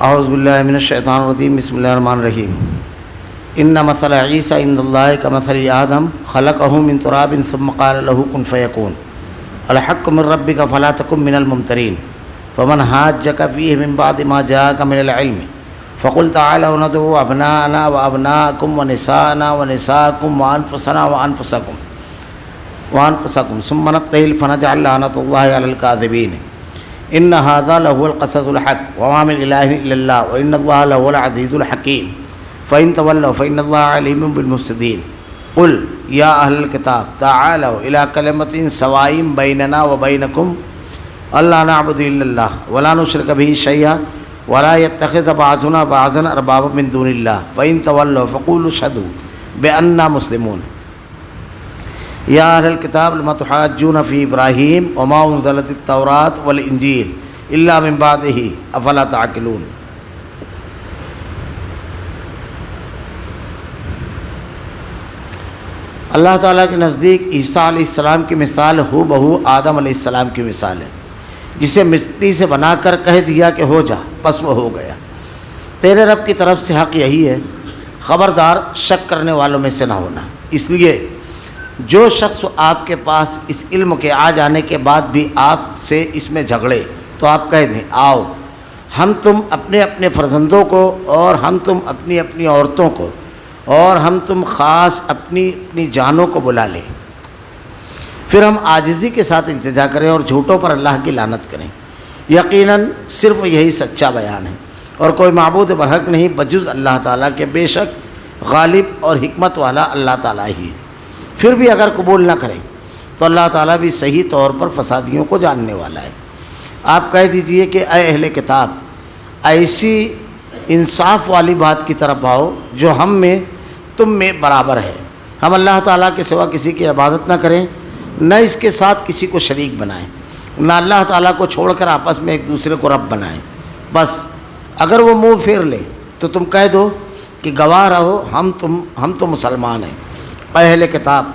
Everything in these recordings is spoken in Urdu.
اعوذ باللہ من الشیطان الرجیم، بسم اللہ الرحمن الرحیم۔ ان مثل عیسیٰ عند اللہ کمثل آدم خلقہ من تراب ثم قال له کن فیکون الحق من ربک فلا تکن من الممترین فمن حاجک فیہ من بعد ما جاءک من العلم فقل تعالوا ندعو ابناءنا وابناءکم ونساءنا ونساءکم وانفسکم ثم نبتہل فنجعل لعنۃ اللہ علی الکاذبین ان هذا لهو القصص الحق وما من اله الا الله وان الله لهو العزيز الحكيم فان تولوا فان الله عليم بالمفسدين قل يا اهل الكتاب تعالوا الى كلمة سواء بيننا وبينكم الا نعبد الا الله ولا نشرك به شيئا ولا يتخذ بعضنا بعضا اربابا من دون الله فان تولوا فقولوا اشهدوا بأننا مسلمون یا اہل الکتاب لم تحاجون فی ابراہیم وما انزلت التوراۃ والانجیل الا من بعدہ افلا تعقلون۔ اللہ تعالیٰ کے نزدیک عیسیٰ علیہ السلام کی مثال ہو بہو آدم علیہ السلام کی مثال ہے، جسے مٹی سے بنا کر کہہ دیا کہ ہو جا، بس وہ ہو گیا۔ تیرے رب کی طرف سے حق یہی ہے، خبردار شک کرنے والوں میں سے نہ ہونا۔ اس لیے جو شخص آپ کے پاس اس علم کے آ جانے کے بعد بھی آپ سے اس میں جھگڑے تو آپ کہہ دیں آؤ ہم تم اپنے اپنے فرزندوں کو اور ہم تم اپنی اپنی عورتوں کو اور ہم تم خاص اپنی اپنی جانوں کو بلا لیں، پھر ہم عاجزی کے ساتھ التجا کریں اور جھوٹوں پر اللہ کی لعنت کریں۔ یقیناً صرف یہی سچا بیان ہے اور کوئی معبود برحق نہیں بجز اللہ تعالیٰ کے، بے شک غالب اور حکمت والا اللہ تعالیٰ ہی ہے۔ پھر بھی اگر قبول نہ کریں تو اللہ تعالیٰ بھی صحیح طور پر فسادیوں کو جاننے والا ہے۔ آپ کہہ دیجئے کہ اے اہل کتاب، ایسی انصاف والی بات کی طرف آؤ جو ہم میں تم میں برابر ہے۔ ہم اللہ تعالیٰ کے سوا کسی کی عبادت نہ کریں، نہ اس کے ساتھ کسی کو شریک بنائیں، نہ اللہ تعالیٰ کو چھوڑ کر آپس میں ایک دوسرے کو رب بنائیں۔ بس اگر وہ منہ پھیر لے تو تم کہہ دو کہ گواہ رہو ہم تو مسلمان ہیں۔ اہل کتاب،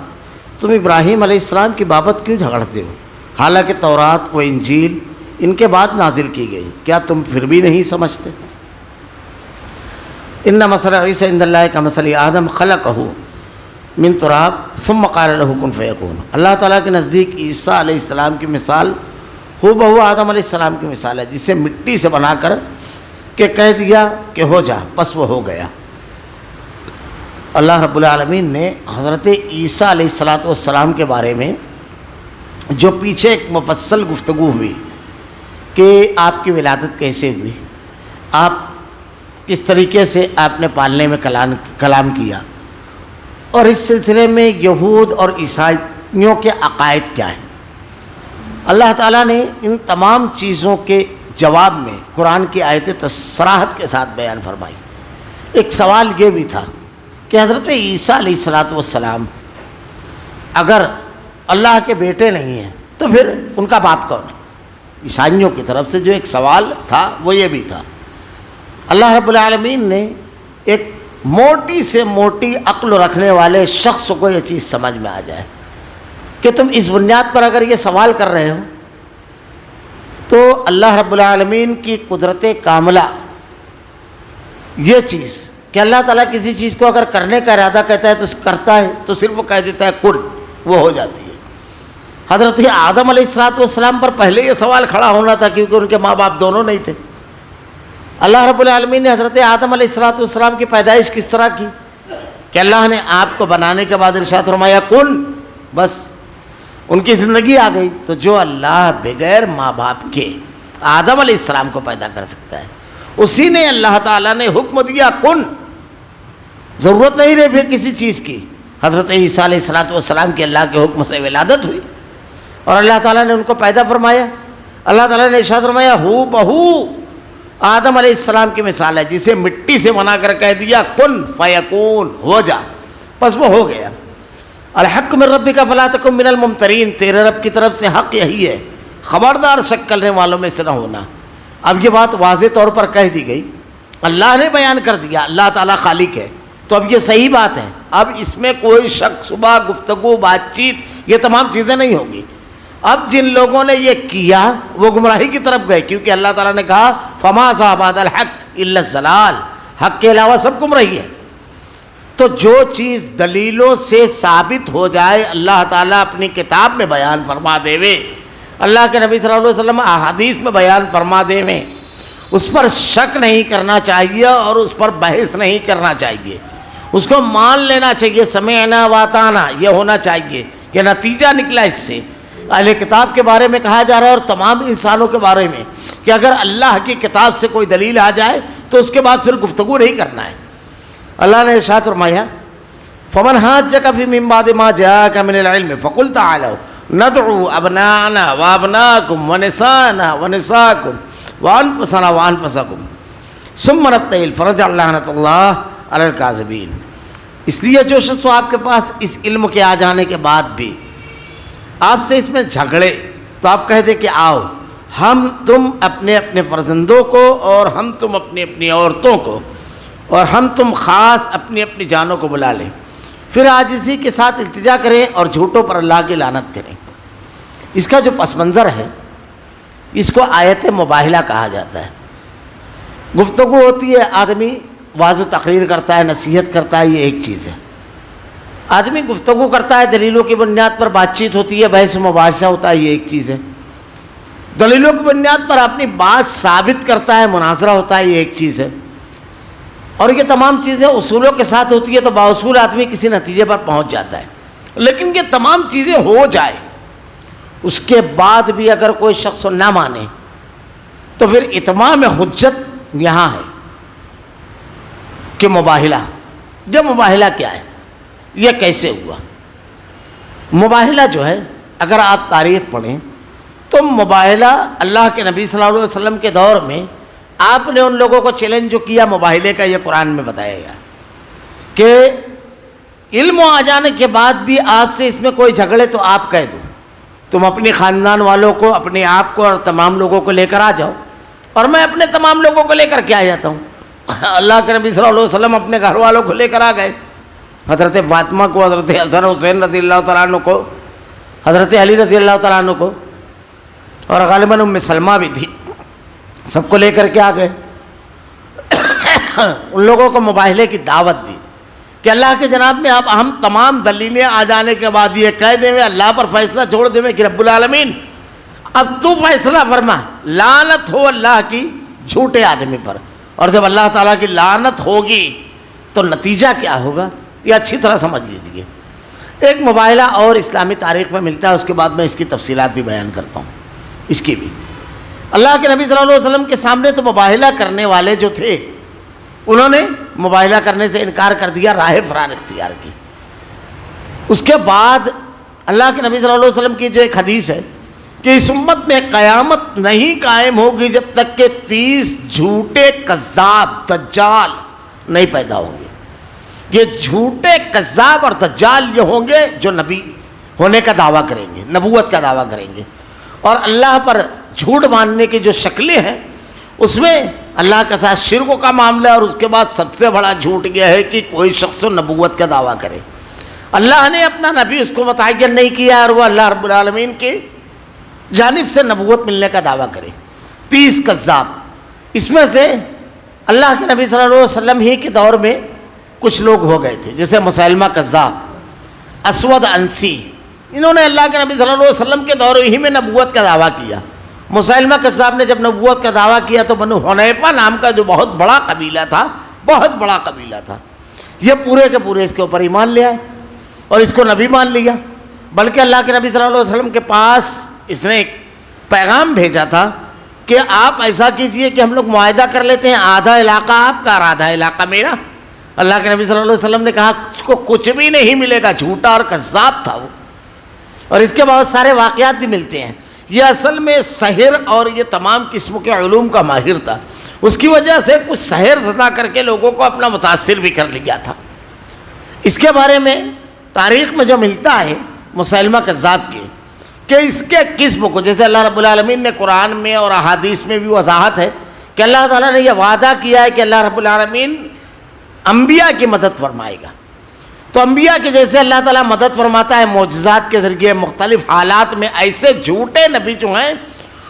تم ابراہیم علیہ السلام کی بابت کیوں جھگڑتے ہو، حالانکہ تورات و انجیل ان کے بعد نازل کی گئی، کیا تم پھر بھی نہیں سمجھتے؟ ان مثل عیسیٰ عند اللہ کمثل آدم خلقہ من تراب ثم قال له کن فیکون۔ اللہ تعالیٰ کے نزدیک عیسیٰ علیہ السلام کی مثال ہو بہو آدم علیہ السلام کی مثال ہے، جسے مٹی سے بنا کر کہ کہہ دیا کہ ہو جا، بس وہ ہو گیا۔ اللہ رب العالمین نے حضرت عیسیٰ علیہ السلام کے بارے میں جو پیچھے ایک مفصل گفتگو ہوئی کہ آپ کی ولادت کیسے ہوئی، آپ کس طریقے سے آپ نے پالنے میں کلام کیا، اور اس سلسلے میں یہود اور عیسائیوں کے عقائد کیا ہیں، اللہ تعالیٰ نے ان تمام چیزوں کے جواب میں قرآن کی آیتیں صراحت کے ساتھ بیان فرمائی۔ ایک سوال یہ بھی تھا کہ حضرت عیسیٰ علیہ السلام اگر اللہ کے بیٹے نہیں ہیں تو پھر ان کا باپ کون ہے؟ عیسائیوں کی طرف سے جو ایک سوال تھا وہ یہ بھی تھا۔ اللہ رب العالمین نے ایک موٹی سے موٹی عقل رکھنے والے شخص کو یہ چیز سمجھ میں آ جائے کہ تم اس بنیاد پر اگر یہ سوال کر رہے ہو تو اللہ رب العالمین کی قدرت کاملہ یہ چیز کہ اللہ تعالیٰ کسی چیز کو اگر کرنے کا ارادہ کہتا ہے تو کرتا ہے، تو صرف وہ کہہ دیتا ہے کن، وہ ہو جاتی ہے۔ حضرت آدم علیہ السلام پر پہلے یہ سوال کھڑا ہونا تھا کیونکہ ان کے ماں باپ دونوں نہیں تھے۔ اللہ رب العالمین نے حضرت آدم علیہ السلام کی پیدائش کس طرح کی کہ اللہ نے آپ کو بنانے کے بعد ارشاد فرمایا کن، بس ان کی زندگی آ گئی۔ تو جو اللہ بغیر ماں باپ کے آدم علیہ السلام کو پیدا کر سکتا ہے، اسی نے اللہ تعالیٰ نے حکم دیا کن، ضرورت نہیں رہی پھر کسی چیز کی۔ حضرت عیسیٰ علیہ السلام کی اللہ کے حکم سے ولادت ہوئی اور اللہ تعالیٰ نے ان کو پیدا فرمایا۔ اللہ تعالیٰ نے ارشاد فرمایا ہو بہو آدم علیہ السلام کی مثال ہے، جسے مٹی سے بنا کر کہہ دیا کن فیکون، ہو جا، بس وہ ہو گیا۔ الحق من ربک فلا تکن من الممترین، تیرے رب کی طرف سے حق یہی ہے، خبردار شک کرنے والوں میں سے نہ ہونا۔ اب یہ بات واضح طور پر کہہ دی گئی، اللہ نے بیان کر دیا اللہ تعالیٰ خالق ہے، تو اب یہ صحیح بات ہے، اب اس میں کوئی شک شبہ، گفتگو، بات چیت، یہ تمام چیزیں نہیں ہوگی۔ اب جن لوگوں نے یہ کیا وہ گمراہی کی طرف گئے، کیونکہ اللہ تعالیٰ نے کہا فما ذا بعد الحق الا الضلال، حق کے علاوہ سب گمراہی ہے۔ تو جو چیز دلیلوں سے ثابت ہو جائے اللہ تعالیٰ اپنی کتاب میں بیان فرما دے وے، اللہ کے نبی صلی اللہ علیہ وسلم احادیث میں بیان فرما دے وے، اس پر شک نہیں کرنا چاہیے اور اس پر بحث نہیں کرنا چاہیے، اس کو مان لینا چاہیے، سمعنا واطعنا یہ ہونا چاہیے۔ یہ نتیجہ نکلا اس سے اہل کتاب کے بارے میں کہا جا رہا ہے اور تمام انسانوں کے بارے میں کہ اگر اللہ کی کتاب سے کوئی دلیل آ جائے تو اس کے بعد پھر گفتگو نہیں کرنا ہے۔ اللہ نے ارشاد فرمایا فمن حاجک فی من بعد ما جاءک من العلم فقل تعالوا ندعو ابناءنا وابناءکم ونساءنا ونساءکم وانفسنا وانفسکم ثم نبتہل فرجع لعنۃ اللہ علی الکاذبین۔ اس لیے جو شخص آپ کے پاس اس علم کے آ جانے کے بعد بھی آپ سے اس میں جھگڑے تو آپ کہہ دیں کہ آؤ ہم تم اپنے اپنے فرزندوں کو اور ہم تم اپنی اپنی عورتوں کو اور ہم تم خاص اپنی اپنی جانوں کو بلا لیں، پھر عاجزی کے ساتھ التجا کریں اور جھوٹوں پر اللہ کی لعنت کریں۔ اس کا جو پس منظر ہے اس کو آیت مباہلہ کہا جاتا ہے۔ گفتگو ہوتی ہے، آدمی واضح تقریر کرتا ہے، نصیحت کرتا ہے، یہ ایک چیز ہے۔ آدمی گفتگو کرتا ہے، دلیلوں کی بنیاد پر بات چیت ہوتی ہے، بحث و مباحثہ ہوتا ہے، یہ ایک چیز ہے۔ دلیلوں کی بنیاد پر اپنی بات ثابت کرتا ہے، مناظرہ ہوتا ہے، یہ ایک چیز ہے۔ اور یہ تمام چیزیں اصولوں کے ساتھ ہوتی ہے تو باصول آدمی کسی نتیجے پر پہنچ جاتا ہے۔ لیکن یہ تمام چیزیں ہو جائے اس کے بعد بھی اگر کوئی شخص نہ مانے تو پھر اتمام حجت یہاں ہے کہ مباہلہ۔ جب مباہلہ کیا ہے، یہ کیسے ہوا؟ مباہلہ جو ہے اگر آپ تاریخ پڑھیں تو مباہلہ اللہ کے نبی صلی اللہ علیہ وسلم کے دور میں آپ نے ان لوگوں کو چیلنج جو کیا مباہلے کا، یہ قرآن میں بتایا گیا کہ علم آ جانے کے بعد بھی آپ سے اس میں کوئی جھگڑے تو آپ کہہ دو، تم اپنی خاندان والوں کو، اپنے آپ کو اور تمام لوگوں کو لے کر آ جاؤ اور میں اپنے تمام لوگوں کو لے کر کے آ جاتا ہوں۔ اللہ کے نبی صلی اللہ علیہ وسلم اپنے گھر والوں کو لے کر آ گئے، حضرت فاطمہ کو، حضرت حسن حسین رضی اللہ تعالیٰ عنہ کو، حضرت علی رضی اللہ تعالیٰ عنہ کو، اور غالباً ام سلمہ بھی تھی، سب کو لے کر کے آ گئے۔ ان لوگوں کو مباہلے کی دعوت دی کہ اللہ کے جناب میں آپ ہم تمام دلیلیں آ جانے کے بعد یہ کہہ دیں گے اللہ پر فیصلہ چھوڑ دیں کہ رب العالمین اب تو فیصلہ فرما، لعنت ہو اللہ کی جھوٹے آدمی پر۔ اور جب اللہ تعالیٰ کی لعنت ہوگی تو نتیجہ کیا ہوگا یہ اچھی طرح سمجھ لیجیے۔ ایک مباہلہ اور اسلامی تاریخ میں ملتا ہے، اس کے بعد میں اس کی تفصیلات بھی بیان کرتا ہوں۔ اس کی بھی اللہ کے نبی صلی اللہ علیہ وسلم کے سامنے تو مباہلہ کرنے والے جو تھے انہوں نے مباہلہ کرنے سے انکار کر دیا، راہ فرار اختیار کی۔ اس کے بعد اللہ کے نبی صلی اللہ علیہ وسلم کی جو ایک حدیث ہے کہ اس امت میں قیامت نہیں قائم ہوگی جب تک کہ 30 جھوٹے کذاب دجال نہیں پیدا ہوں گے۔ یہ جھوٹے کذاب اور دجال یہ ہوں گے جو نبی ہونے کا دعویٰ کریں گے، نبوت کا دعویٰ کریں گے، اور اللہ پر جھوٹ ماننے کی جو شکلیں ہیں اس میں اللہ کے ساتھ شرک کا معاملہ ہے، اور اس کے بعد سب سے بڑا جھوٹ یہ ہے کہ کوئی شخص نبوت کا دعویٰ کرے۔ اللہ نے اپنا نبی اس کو متعین نہیں کیا اور وہ اللہ رب العالمین کی جانب سے نبوت ملنے کا دعویٰ کرے۔ 30 کذاب، اس میں سے اللہ کے نبی صلی اللہ علیہ وسلم ہی کے دور میں کچھ لوگ ہو گئے تھے، جیسے مسیلمہ کذاب، اسود عنسی، انہوں نے اللہ کے نبی صلی اللہ علیہ وسلم کے دور ہی میں نبوت کا دعویٰ کیا۔ مسیلمہ کذاب نے جب نبوت کا دعویٰ کیا تو بنو حنیفہ نام کا جو بہت بڑا قبیلہ تھا، بہت بڑا قبیلہ تھا، یہ پورے کے پورے اس کے اوپر ایمان لے آئے اور اس کو نبی مان لیا۔ بلکہ اللہ کے نبی صلی اللہ علیہ وسلم کے پاس اس نے ایک پیغام بھیجا تھا کہ آپ ایسا کیجئے کہ ہم لوگ معاہدہ کر لیتے ہیں، آدھا علاقہ آپ کا اور آدھا علاقہ میرا۔ اللہ کے نبی صلی اللہ علیہ وسلم نے کہا اس کو کچھ بھی نہیں ملے گا، جھوٹا اور کذاب تھا وہ، اور اس کے بہت سارے واقعات بھی ملتے ہیں۔ یہ اصل میں سحر اور یہ تمام قسم کے علوم کا ماہر تھا، اس کی وجہ سے کچھ سحر زدہ کر کے لوگوں کو اپنا متاثر بھی کر لیا تھا۔ اس کے بارے میں تاریخ میں جو ملتا ہے مسیلمہ کذاب کے کہ اس کے قسم کو، جیسے اللہ رب العالمین نے قرآن میں اور احادیث میں بھی وضاحت ہے کہ اللہ تعالیٰ نے یہ وعدہ کیا ہے کہ اللہ رب العالمین انبیاء کی مدد فرمائے گا۔ تو انبیاء کے جیسے اللہ تعالیٰ مدد فرماتا ہے معجزات کے ذریعے، مختلف حالات میں ایسے جھوٹے نبی جو ہیں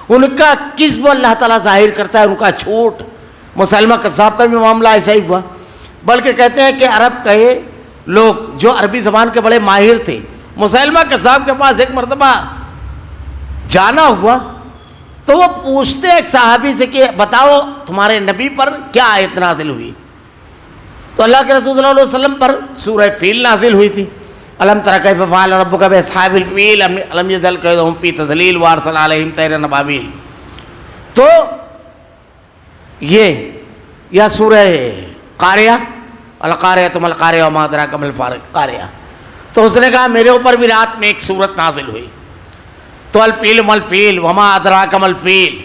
ان کا کذب اللہ تعالیٰ ظاہر کرتا ہے، ان کا جھوٹ۔ مسلمہ کذاب کا بھی معاملہ ایسا ہی ہوا، بلکہ کہتے ہیں کہ عرب کے لوگ جو عربی زبان کے بڑے ماہر تھے، مسلمہ کذاب کے پاس ایک مرتبہ جانا ہوا تو وہ پوچھتے ایک صحابی سے کہ بتاؤ تمہارے نبی پر کیا آیت نازل ہوئی؟ تو اللہ کے رسول صلی اللہ علیہ وسلم پر سورہ فیل نازل ہوئی تھی، الم تر کیف فعل ربک باصحاب الفیل الم یجعل کیدہم فی تضلیل وارسل علیہم طیرا ابابیل۔ تو یہ یا سورہ قاریہ القاریہ ما القاریہ وما ادراک ما القاریہ۔ تو اس نے کہا میرے اوپر بھی رات میں ایک سورت نازل ہوئی، تو الفیل ما الفیل وما ادراک ما الفیل۔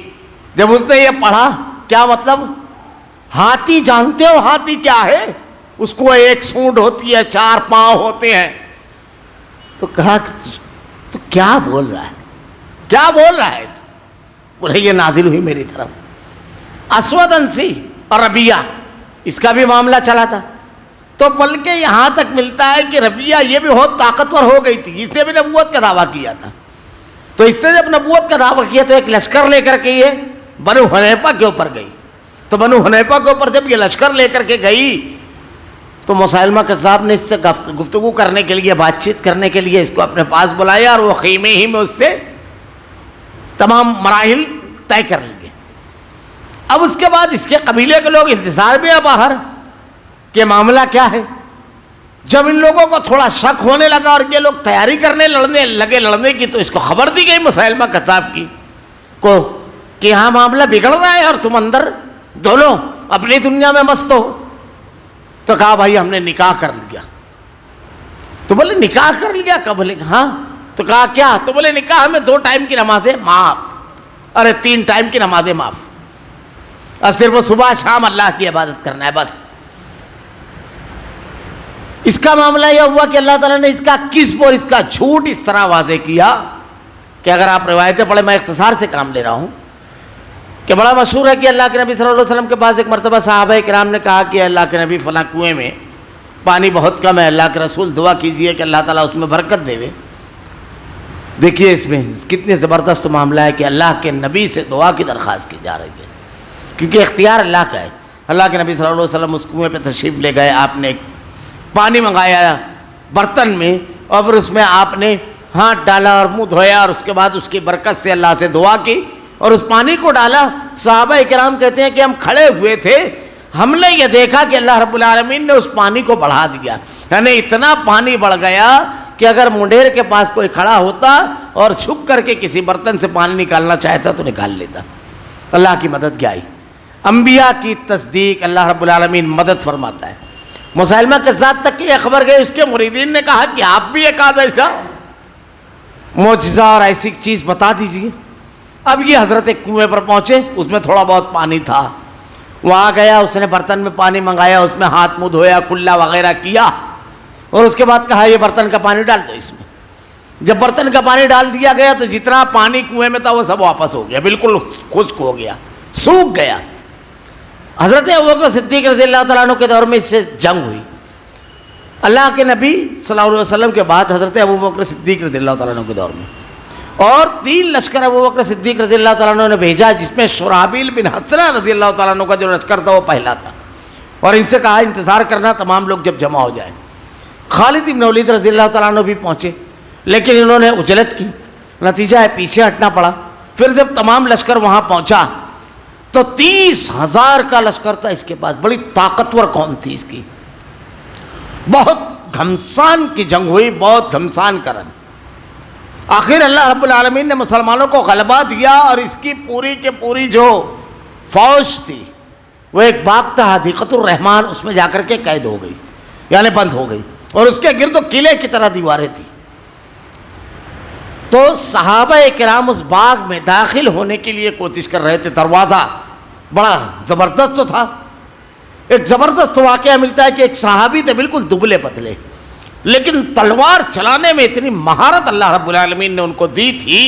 جب اس نے یہ پڑھا، کیا مطلب؟ ہاتھی جانتے ہو ہاتھی کیا ہے؟ اس کو ایک سونڈ ہوتی ہے، 4 پاؤں ہوتے ہیں۔ تو کہا تو کیا بول رہا ہے، کیا بول رہا ہے؟ بولے یہ نازل ہوئی میری طرف۔ اسود انسی اور ربیہ اس کا بھی معاملہ چلا تھا، تو بلکہ یہاں تک ملتا ہے کہ ربیہ یہ بھی بہت طاقتور ہو گئی تھی، اس نے بھی نبوت کا دعویٰ کیا تھا۔ تو اس نے جب نبوت کا دعویٰ کیا تو ایک لشکر لے کر کے یہ بنو حنیفہ کے اوپر گئی۔ تو بنو حنیفہ کے اوپر جب یہ لشکر لے کر کے گئی تو مسلمہ کذاب نے اس سے گفتگو کرنے کے لیے، بات چیت کرنے کے لیے اس کو اپنے پاس بلایا، اور وہ خیمے ہی میں اس سے تمام مراحل طے کر لیے۔ اب اس کے بعد اس کے قبیلے کے لوگ انتظار میں ہیں باہر کہ معاملہ کیا ہے۔ جب ان لوگوں کو تھوڑا شک ہونے لگا اور یہ لوگ تیاری کرنے لڑنے کی، تو اس کو خبر دی گئی مسلمہ کذاب کی کو کہ یہاں معاملہ بگڑ رہا ہے اور تم اندر دونوں اپنی دنیا میں مست ہو۔ تو کہا بھائی ہم نے نکاح کر لیا۔ تو بولے نکاح کر لیا؟ کب؟ بولے ہاں۔ تو کہا کیا؟ تو بولے نکاح میں 2 ٹائم کی نمازیں معاف، ارے 3 ٹائم کی نمازیں معاف، اب صرف وہ صبح شام اللہ کی عبادت کرنا ہے بس۔ اس کا معاملہ یہ ہوا کہ اللہ تعالیٰ نے اس کا کذب اور اس کا جھوٹ اس طرح واضح کیا کہ اگر آپ روایتیں پڑھیں، میں اختصار سے کام لے رہا ہوں، کہ بڑا مشہور ہے کہ اللہ کے نبی صلی اللہ علیہ وسلم کے پاس ایک مرتبہ صحابہ کرام نے کہا کہ اللہ کے نبی فلاں کنویں میں پانی بہت کم ہے، اللہ کے رسول دعا کیجئے کہ اللہ تعالیٰ اس میں برکت دے۔ دیکھیے اس میں کتنے زبردست معاملہ ہے کہ اللہ کے نبی سے دعا کی درخواست کی جا رہی ہے، کیونکہ اختیار اللہ کا ہے۔ اللہ کے نبی صلی اللہ علیہ وسلم اس کنویں پہ تشریف لے گئے، آپ نے پانی منگایا برتن میں، اور پھر اس میں آپ نے ہاتھ ڈالا اور منہ دھویا، اور اس کے بعد اس کی برکت سے اللہ سے دعا کی اور اس پانی کو ڈالا۔ صحابہ کرام کہتے ہیں کہ ہم کھڑے ہوئے تھے، ہم نے یہ دیکھا کہ اللہ رب العالمین نے اس پانی کو بڑھا دیا، یعنی اتنا پانی بڑھ گیا کہ اگر منڈیر کے پاس کوئی کھڑا ہوتا اور جھک کر کے کسی برتن سے پانی نکالنا چاہتا تو نکال لیتا۔ اللہ کی مدد کیا آئی، انبیاء کی تصدیق اللہ رب العالمین مدد فرماتا ہے۔ مسلمہ کذاب تک کی یہ خبر گئی، اس کے مریدین نے کہا کہ آپ بھی ایک آدھ ایسا معجزہ اور ایسی چیز بتا دیجئے۔ اب یہ حضرت ایک کنویں پر پہنچے، اس میں تھوڑا بہت پانی تھا، وہاں گیا، اس نے برتن میں پانی منگایا، اس میں ہاتھ منہ دھویا، کلا وغیرہ کیا، اور اس کے بعد کہا یہ برتن کا پانی ڈال دو اس میں۔ جب برتن کا پانی ڈال دیا گیا تو جتنا پانی کنویں میں تھا وہ سب واپس ہو گیا، بالکل خشک ہو گیا، سوکھ گیا۔ حضرت ابوبکر صدیق رضی اللہ تعالیٰ عنہ کے دور میں اس سے جنگ ہوئی۔ اللہ کے نبی صلی اللہ علیہ وسلم کے بعد حضرت ابوبکر صدیق رضی اللہ تعالیٰ عنہ کے دور میں اور 3 لشکر ابوبکر صدیق رضی اللہ تعالیٰ عنہ نے بھیجا، جس میں شرحبیل بن حسنہ رضی اللہ تعالیٰ عنہ کا جو لشکر تھا وہ پہلا تھا، اور ان سے کہا انتظار کرنا تمام لوگ جب جمع ہو جائیں۔ خالد بن ولید رضی اللہ تعالیٰ عنہ بھی پہنچے، لیکن انہوں نے عجلت کی، نتیجہ ہے پیچھے ہٹنا پڑا۔ پھر جب تمام لشکر وہاں پہنچا تو 30,000 کا لشکر تھا اس کے پاس، بڑی طاقتور قوم تھی اس کی، بہت گھمسان کی جنگ ہوئی، بہت گھمسان کرن۔ آخر اللہ رب العالمین نے مسلمانوں کو غلبہ دیا، اور اس کی پوری کے پوری جو فوج تھی وہ ایک باغ تھا حدیقۃ الرحمان، اس میں جا کر کے قید ہو گئی، یعنی بند ہو گئی، اور اس کے گرد قلعے کی طرح دیواریں تھیں۔ تو صحابہ کرام اس باغ میں داخل ہونے کے لیے کوشش کر رہے تھے، دروازہ بڑا زبردست تو تھا۔ ایک زبردست واقعہ ملتا ہے کہ ایک صحابی تھے بالکل دبلے پتلے، لیکن تلوار چلانے میں اتنی مہارت اللہ رب العالمین نے ان کو دی تھی،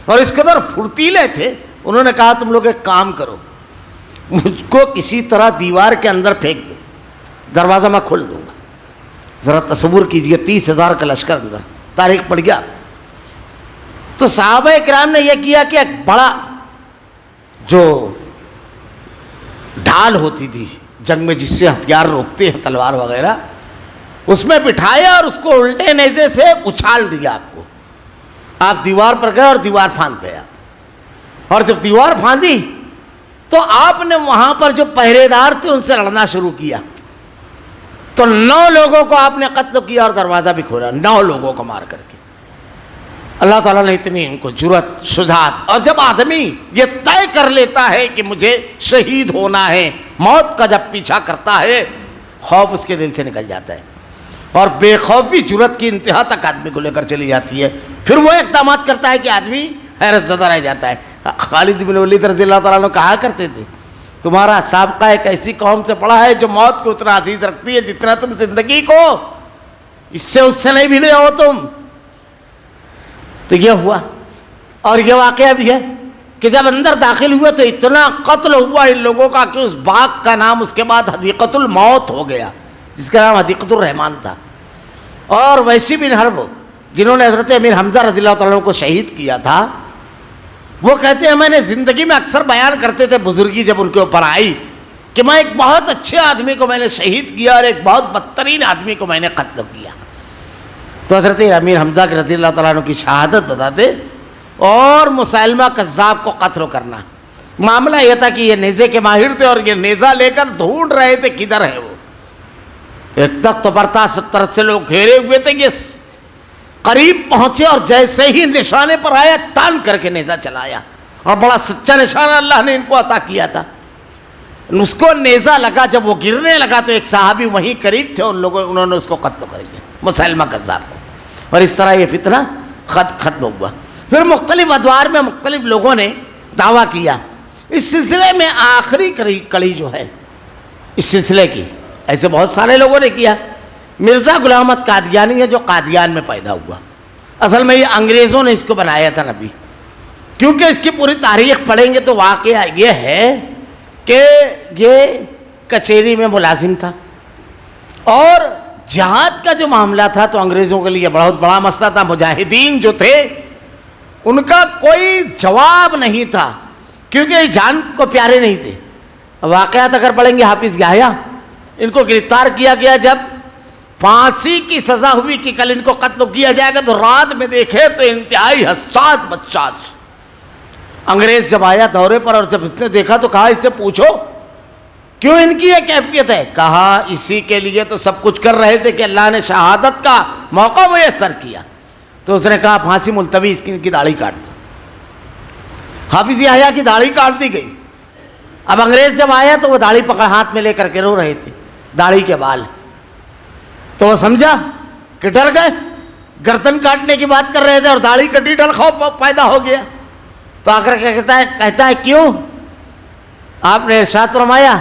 اور اس قدر پھرتیلے تھے، انہوں نے کہا تم لوگ ایک کام کرو، مجھ کو کسی طرح دیوار کے اندر پھینک دو، دروازہ میں کھول دوں گا۔ ذرا تصور کیجئے 30,000 کا لشکر اندر، تاریخ پڑھ گیا. تو صحابہ کرام نے یہ کیا کہ ایک بڑا جو ڈھال ہوتی تھی جنگ میں جس سے ہتھیار روکتے ہیں تلوار وغیرہ، اس میں بٹھایا اور اس کو الٹے نیزے سے اچھال دیا. آپ دیوار پر گئے اور دیوار پھاند گیا. اور جب دیوار پھاندی تو آپ نے وہاں پر جو پہرے دار تھے ان سے لڑنا شروع کیا. تو 9 لوگوں کو آپ نے قتل کیا اور دروازہ بھی کھولا، 9 لوگوں کو مار کر کے. اللہ تعالیٰ نے اتنی ان کو جرأت، شجاعت. اور جب آدمی یہ طے کر لیتا ہے کہ مجھے شہید ہونا ہے، موت کا جب پیچھا کرتا ہے، خوف اس کے دل سے نکل جاتا ہے. اور بے خوفی جرأت کی انتہا تک آدمی کو لے کر چلی جاتی ہے. پھر وہ اقدامات کرتا ہے کہ آدمی حیرت زدہ رہ جاتا ہے. خالد بن ولید رضی اللہ تعالیٰ عنہ کہا کرتے تھے تمہارا سابقہ ایک ایسی قوم سے پڑا ہے جو موت کو اتنا عزیز رکھتی ہے جتنا تم زندگی کو، اس سے نہیں بھلے ہو تم. تو یہ ہوا. اور یہ واقعہ بھی ہے کہ جب اندر داخل ہوئے تو اتنا قتل ہوا ان لوگوں کا کہ اس باغ کا نام اس کے بعد حدیقۃ الموت ہو گیا، جس کا نام حدیقۃ الرحمان تھا. اور ویسی بن حرب جنہوں نے حضرت امیر حمزہ رضی اللہ تعالیٰ عنہ کو شہید کیا تھا، وہ کہتے ہیں میں نے زندگی میں اکثر بیان کرتے تھے بزرگی جب ان کے اوپر آئی کہ میں ایک بہت اچھے آدمی کو میں نے شہید کیا اور ایک بہت بدترین آدمی کو میں نے قتل کیا. تو حضرت امیر حمزہ کے رضی اللہ تعالیٰ عنہ کی شہادت بتاتے اور مسیلمہ کذاب کو قتل کرنا. معاملہ یہ تھا کہ یہ نیزے کے ماہر تھے اور یہ نیزہ لے کر ڈھونڈ رہے تھے کدھر ہے وہ. ایک تخت پر تھا، 70 سے لوگ گھیرے ہوئے تھے. یہ قریب پہنچے اور جیسے ہی نشانے پر آیا تان کر کے نیزہ چلایا. اور بڑا سچا نشانہ اللہ نے ان کو عطا کیا تھا. اس کو نیزہ لگا، جب وہ گرنے لگا تو ایک صحابی وہیں قریب تھے، انہوں نے اس کو قتل کر دیا، مسیلمہ کذاب کو. اور اس طرح یہ فتنہ ختم ہوا. پھر مختلف ادوار میں مختلف لوگوں نے دعویٰ کیا. اس سلسلے میں آخری کڑی جو ہے اس سلسلے کی، ایسے بہت سارے لوگوں نے کیا. مرزا غلام احمد قادیانی ہے جو قادیان میں پیدا ہوا. اصل میں یہ انگریزوں نے اس کو بنایا تھا نبی، کیونکہ اس کی پوری تاریخ پڑھیں گے تو واقعہ یہ ہے کہ یہ کچہری میں ملازم تھا اور جہاد کا جو معاملہ تھا تو انگریزوں کے لیے بہت بڑا مسئلہ تھا. مجاہدین جو تھے ان کا کوئی جواب نہیں تھا کیونکہ جان کو پیارے نہیں تھے. واقعات اگر پڑھیں گے حافظ یحییٰ، ان کو گرفتار کیا گیا جب پھانسی کی سزا ہوئی کہ کل ان کو قتل کیا جائے گا، تو رات میں دیکھے تو انتہائی حساس بچہ. انگریز جب آیا دورے پر اور جب اس نے دیکھا تو کہا اس سے پوچھو کیوں ان کی یہ کیفیت ہے. کہا اسی کے لیے تو سب کچھ کر رہے تھے کہ اللہ نے شہادت کا موقع میسر کیا. تو اس نے کہا پھانسی ملتوی، اس کی داڑھی کاٹ دو. حافظ یحییٰ کی داڑھی کاٹ دی گئی. اب انگریز جب آیا تو وہ داڑھی پکڑ ہاتھ میں لے کر کے رو رہے تھے، داڑھی کے بال. تو وہ سمجھا کہ ڈر گئے، گردن کاٹنے کی بات کر رہے تھے اور داڑھی کٹی، ڈر خوف پیدا ہو گیا. تو آ کر کہتا ہے کیوں؟ آپ نے ارشاد فرمایا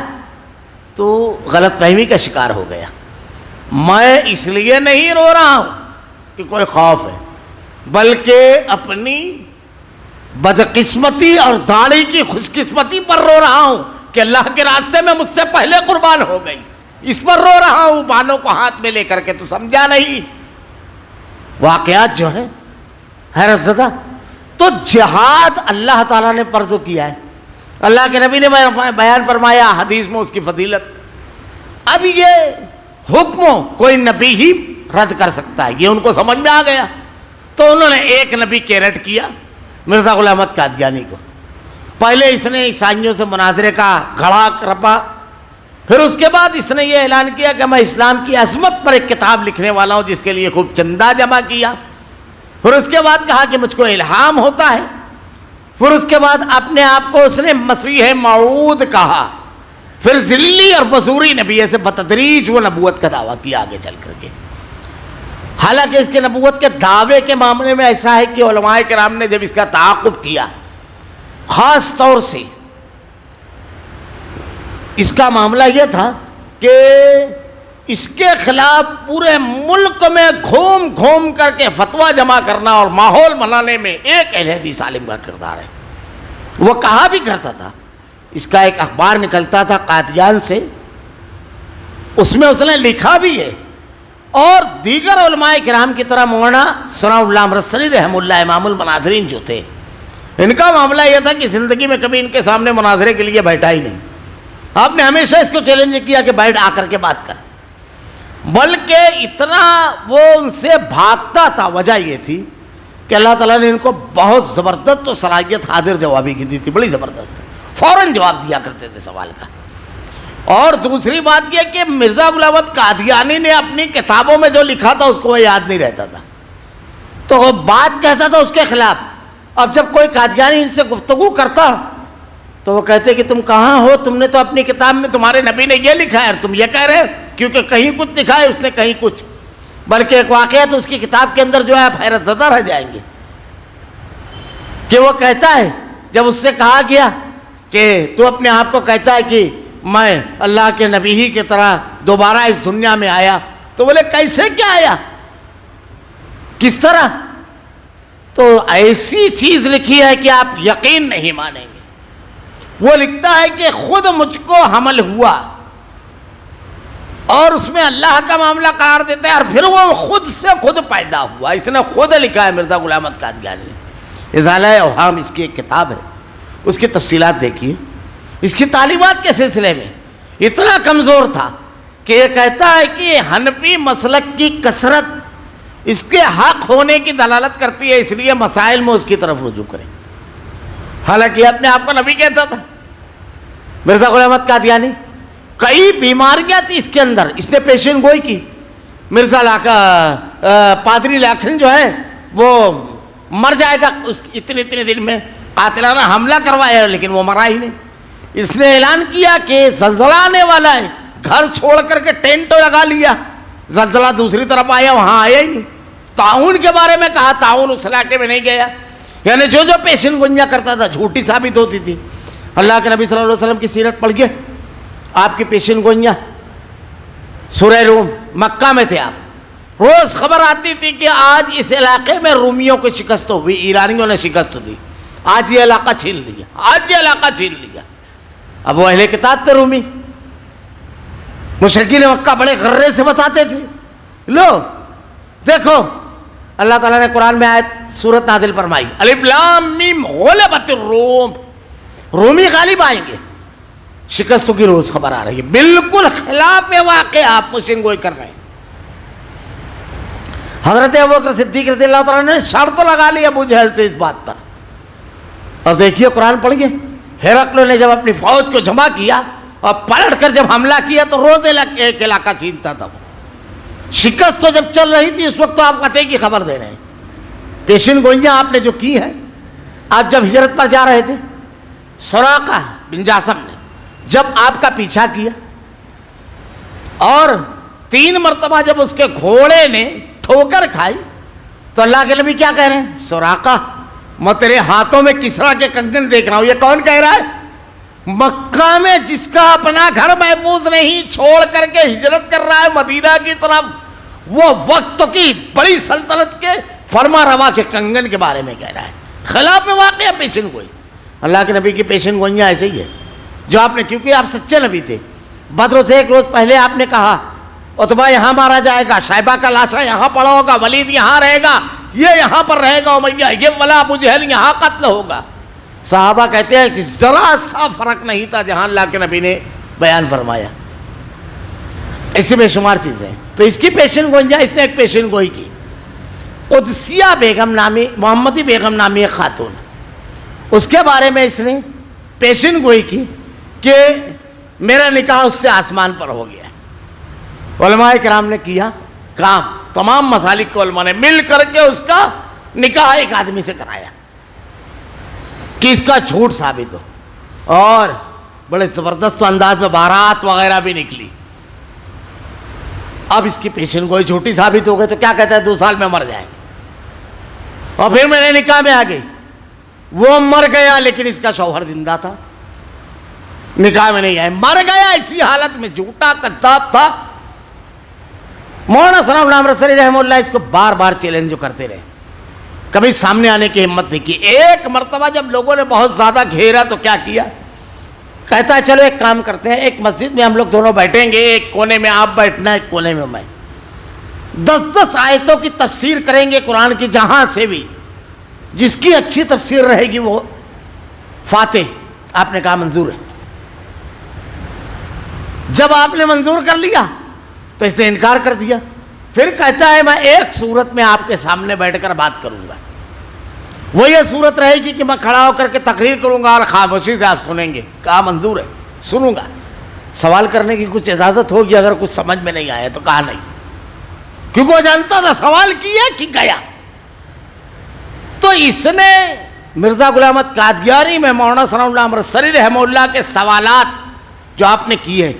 تو غلط فہمی کا شکار ہو گیا. میں اس لیے نہیں رو رہا ہوں کہ کوئی خوف ہے، بلکہ اپنی بدقسمتی اور داڑھی کی خوش قسمتی پر رو رہا ہوں کہ اللہ کے راستے میں مجھ سے پہلے قربان ہو گئی. اس پر رو رہا ہوں بالوں کو ہاتھ میں لے کر کے. تو سمجھا نہیں واقعات جو ہیں حیرت زدہ. تو جہاد اللہ تعالیٰ نے فرض کیا ہے، اللہ کے نبی نے بیان فرمایا حدیث میں اس کی فضیلت. اب یہ حکم کوئی نبی ہی رد کر سکتا ہے، یہ ان کو سمجھ میں آ گیا. تو انہوں نے ایک نبی کے رد کیا، مرزا غلام احمد قادیانی کو. پہلے اس نے عیسائیوں سے مناظرے کا گھڑا رپا، پھر اس کے بعد اس نے یہ اعلان کیا کہ میں اسلام کی عظمت پر ایک کتاب لکھنے والا ہوں، جس کے لیے خوب چندہ جمع کیا. پھر اس کے بعد کہا کہ مجھ کو الہام ہوتا ہے. پھر اس کے بعد اپنے آپ کو اس نے مسیح موعود کہا. پھر ذلی اور بزوری نبی سے بتدریج وہ نبوت کا دعویٰ کیا آگے چل کر کے. حالانکہ اس کے نبوت کے دعوے کے معاملے میں ایسا ہے کہ علماء کرام نے جب اس کا تعاقب کیا، خاص طور سے اس کا معاملہ یہ تھا کہ اس کے خلاف پورے ملک میں گھوم گھوم کر کے فتویٰ جمع کرنا اور ماحول بنانے میں ایک اہل حدیث عالم کا کردار ہے. وہ کہا بھی کرتا تھا، اس کا ایک اخبار نکلتا تھا قادیان سے، اس میں اس نے لکھا بھی ہے اور دیگر علماء کرام کی طرح مولانا ثناء اللہ امرتسری رحمہ اللہ امام المناظرین جو تھے، ان کا معاملہ یہ تھا کہ زندگی میں کبھی ان کے سامنے مناظرے کے لیے بیٹھا ہی نہیں. آپ نے ہمیشہ اس کو چیلنج کیا کہ بیٹھ آ کر کے بات کر، بلکہ اتنا وہ ان سے بھاگتا تھا. وجہ یہ تھی کہ اللہ تعالیٰ نے ان کو بہت زبردست صلاحیت حاضر جوابی کی دی تھی، بڑی زبردست، فوراً جواب دیا کرتے تھے سوال کا. اور دوسری بات یہ کہ مرزا غلام احمد قادیانی نے اپنی کتابوں میں جو لکھا تھا اس کو وہ یاد نہیں رہتا تھا، تو وہ بات کہتا تھا اس کے خلاف. اب جب کوئی قادیانی ان سے گفتگو کرتا تو وہ کہتے کہ تم کہاں ہو، تم نے تو اپنی کتاب میں تمہارے نبی نے یہ لکھا ہے اور تم یہ کہہ رہے ہو، کیونکہ کہیں کچھ لکھا ہے اس نے کہیں کچھ. بلکہ ایک واقعہ تو اس کی کتاب کے اندر جو ہے آپ حیرت زدہ رہ جائیں گے کہ وہ کہتا ہے جب اس سے کہا گیا کہ تو اپنے آپ کو کہتا ہے کہ میں اللہ کے نبی ہی کی طرح دوبارہ اس دنیا میں آیا، تو بولے کیسے کیا آیا، کس طرح؟ تو ایسی چیز لکھی ہے کہ آپ یقین نہیں مانیں گے. وہ لکھتا ہے کہ خود مجھ کو حمل ہوا، اور اس میں اللہ کا معاملہ قرار دیتا ہے، اور پھر وہ خود سے خود پیدا ہوا. اس نے خود لکھا ہے مرزا غلام احمد قادیانی نے. ازالہ اوہام اس کی ایک کتاب ہے، اس کی تفصیلات دیکھیے. اس کی تعلیمات کے سلسلے میں اتنا کمزور تھا کہ یہ کہتا ہے کہ حنفی مسلک کی کثرت اس کے حق ہونے کی دلالت کرتی ہے، اس لیے مسائل میں اس کی طرف رجوع کریں. حالانکہ یہ اپنے آپ کو نبی کہتا تھا مرزا غلام احمد قادیانی. کئی بیماریاں تھی اس کے اندر، اس نے پیشین گوئی کی. مرزا پادری لاکھن جو ہے وہ مر جائے گا اس اتنے دن میں، قاتلانہ حملہ کروایا لیکن وہ مرا ہی نہیں. اس نے اعلان کیا کہ زلزلہ آنے والا ہے، گھر چھوڑ کر کے ٹینٹ لگا لیا. زلزلہ دوسری طرف آیا، وہاں آیا ہی نہیں. تعاون کے بارے میں کہا، تعاون اس علاقے میں نہیں گیا. یعنی جو پیشین گوئیاں کرتا تھا جھوٹی ثابت ہوتی تھی. اللہ کے نبی صلی اللہ علیہ وسلم کی سیرت پڑھ گئے، آپ کی پیشین گوئیاں سورہ روم، مکہ میں تھے آپ، روز خبر آتی تھی کہ آج اس علاقے میں رومیوں کو شکست ہوئی، ایرانیوں نے شکست دی، آج یہ علاقہ چھین لیا، آج یہ علاقہ چھین لیا. اب وہ اہل کتاب تھے رومی، مشرکین مکہ بڑے غرے سے بتاتے تھے. لو دیکھو اللہ تعالیٰ نے قرآن میں آیت سورت نازل فرمائی، الف لام میم غلبت الروم، رومی غالب آئیں گے. شکستوں کی روز خبر آ رہی ہے، بالکل خلاف واقع آپ مشرک گوئی کر رہے ہیں. حضرت ابوبکر صدیق رضی اللہ تعالیٰ نے شرط لگا لی ابو جہل سے اس بات پر. اور دیکھیے قرآن پڑھ گئے، ہرقل نے جب اپنی فوج کو جمع کیا اور پلٹ کر جب حملہ کیا تو روز ایک علاقہ چھینتا تھا. وہ شکست تو جب چل رہی تھی اس وقت تو آپ فتح کی خبر دے رہے ہیں. پیشین گوئیاں آپ نے جو کی ہیں، آپ جب ہجرت پر جا رہے تھے، سراقہ بن جاسم نے جب آپ کا پیچھا کیا اور 3 مرتبہ جب اس کے گھوڑے نے ٹھوکر کھائی تو اللہ کے نبی کیا کہہ رہے ہیں، سراقہ میں تیرے ہاتھوں میں کسرا کے کنگن دیکھ رہا ہوں. یہ کون کہہ رہا ہے؟ مکہ میں جس کا اپنا گھر محفوظ نہیں، چھوڑ کر کے ہجرت کر رہا ہے مدینہ کی طرف، وہ وقت کی بڑی سلطنت کے فرما روا کے کنگن کے بارے میں کہہ رہا ہے. خلاف واقعہ پیشین گوئی. اللہ کے نبی کی پیشین گوئیاں ایسے ہی ہے جو آپ نے، کیونکہ آپ سچے نبی تھے. بدر سے 1 روز پہلے آپ نے کہا عتبہ یہاں مارا جائے گا، شیبہ کا لاشا یہاں پڑا ہوگا، ولید یہاں رہے گا، یہ یہاں پر رہے گا، امیہ یہ ولا ابو جہل یہاں قتل ہوگا. صحابہ کہتے ہیں کہ ذرا سا فرق نہیں تھا جہاں اللہ کے نبی نے بیان فرمایا. ایسی بے شمار چیزیں. تو اس کی پیشین گوئیاں، اس نے ایک پیشین گوئی کی. قدسیہ بیگم نامی، محمدی بیگم نامی ایک خاتون، اس کے بارے میں اس نے پیشین گوئی کی کہ میرا نکاح اس سے آسمان پر ہو گیا. علماء کرام نے کیا کام، تمام مسالک کے علماء نے مل کر کے اس کا نکاح ایک آدمی سے کرایا کہ اس کا جھوٹ ثابت ہو. اور بڑے زبردست انداز میں بارات وغیرہ بھی نکلی. اب اس کی پیشین گوئی جھوٹی ثابت ہو گئی تو کیا کہتا ہے 2 سال میں مر جائیں گے. اور پھر میرے نکاح میں آ گئی، وہ مر گیا لیکن اس کا شوہر زندہ تھا، نکاح میں نہیں آئے، مر گیا اسی حالت میں، جھوٹا کذاب تھا. مولانا ثناء اللہ امرتسری رحمہ اللہ اس کو بار بار چیلنج جو کرتے رہے، کبھی سامنے آنے کی ہمت نہیں کی. ایک مرتبہ جب لوگوں نے بہت زیادہ گھیرا تو کیا کیا، کہتا ہے چلو ایک کام کرتے ہیں، ایک مسجد میں ہم لوگ دونوں بیٹھیں گے، ایک کونے میں آپ بیٹھنا، ایک کونے میں میں. 10 آیتوں کی تفسیر کریں گے قرآن کی جہاں سے بھی، جس کی اچھی تفسیر رہے گی وہ فاتح. آپ نے کہا منظور ہے. جب آپ نے منظور کر لیا تو اس نے انکار کر دیا. پھر کہتا ہے میں ایک صورت میں آپ کے سامنے بیٹھ کر بات کروں گا، وہ یہ صورت رہے گی کہ میں کھڑا ہو کر کے تقریر کروں گا اور خاموشی سے آپ سنیں گے. کہا منظور ہے، سنوں گا. سوال کرنے کی کچھ اجازت ہوگی اگر کچھ سمجھ میں نہیں آیا تو؟ کہا نہیں، کیونکہ وہ جانتا تھا سوال کیا کہ گیا. تو اس نے مرزا غلام احمد قادیانی میں مولانا ثناء اللہ امرتسری رحمہ اللہ کے سوالات جو آپ نے کیے،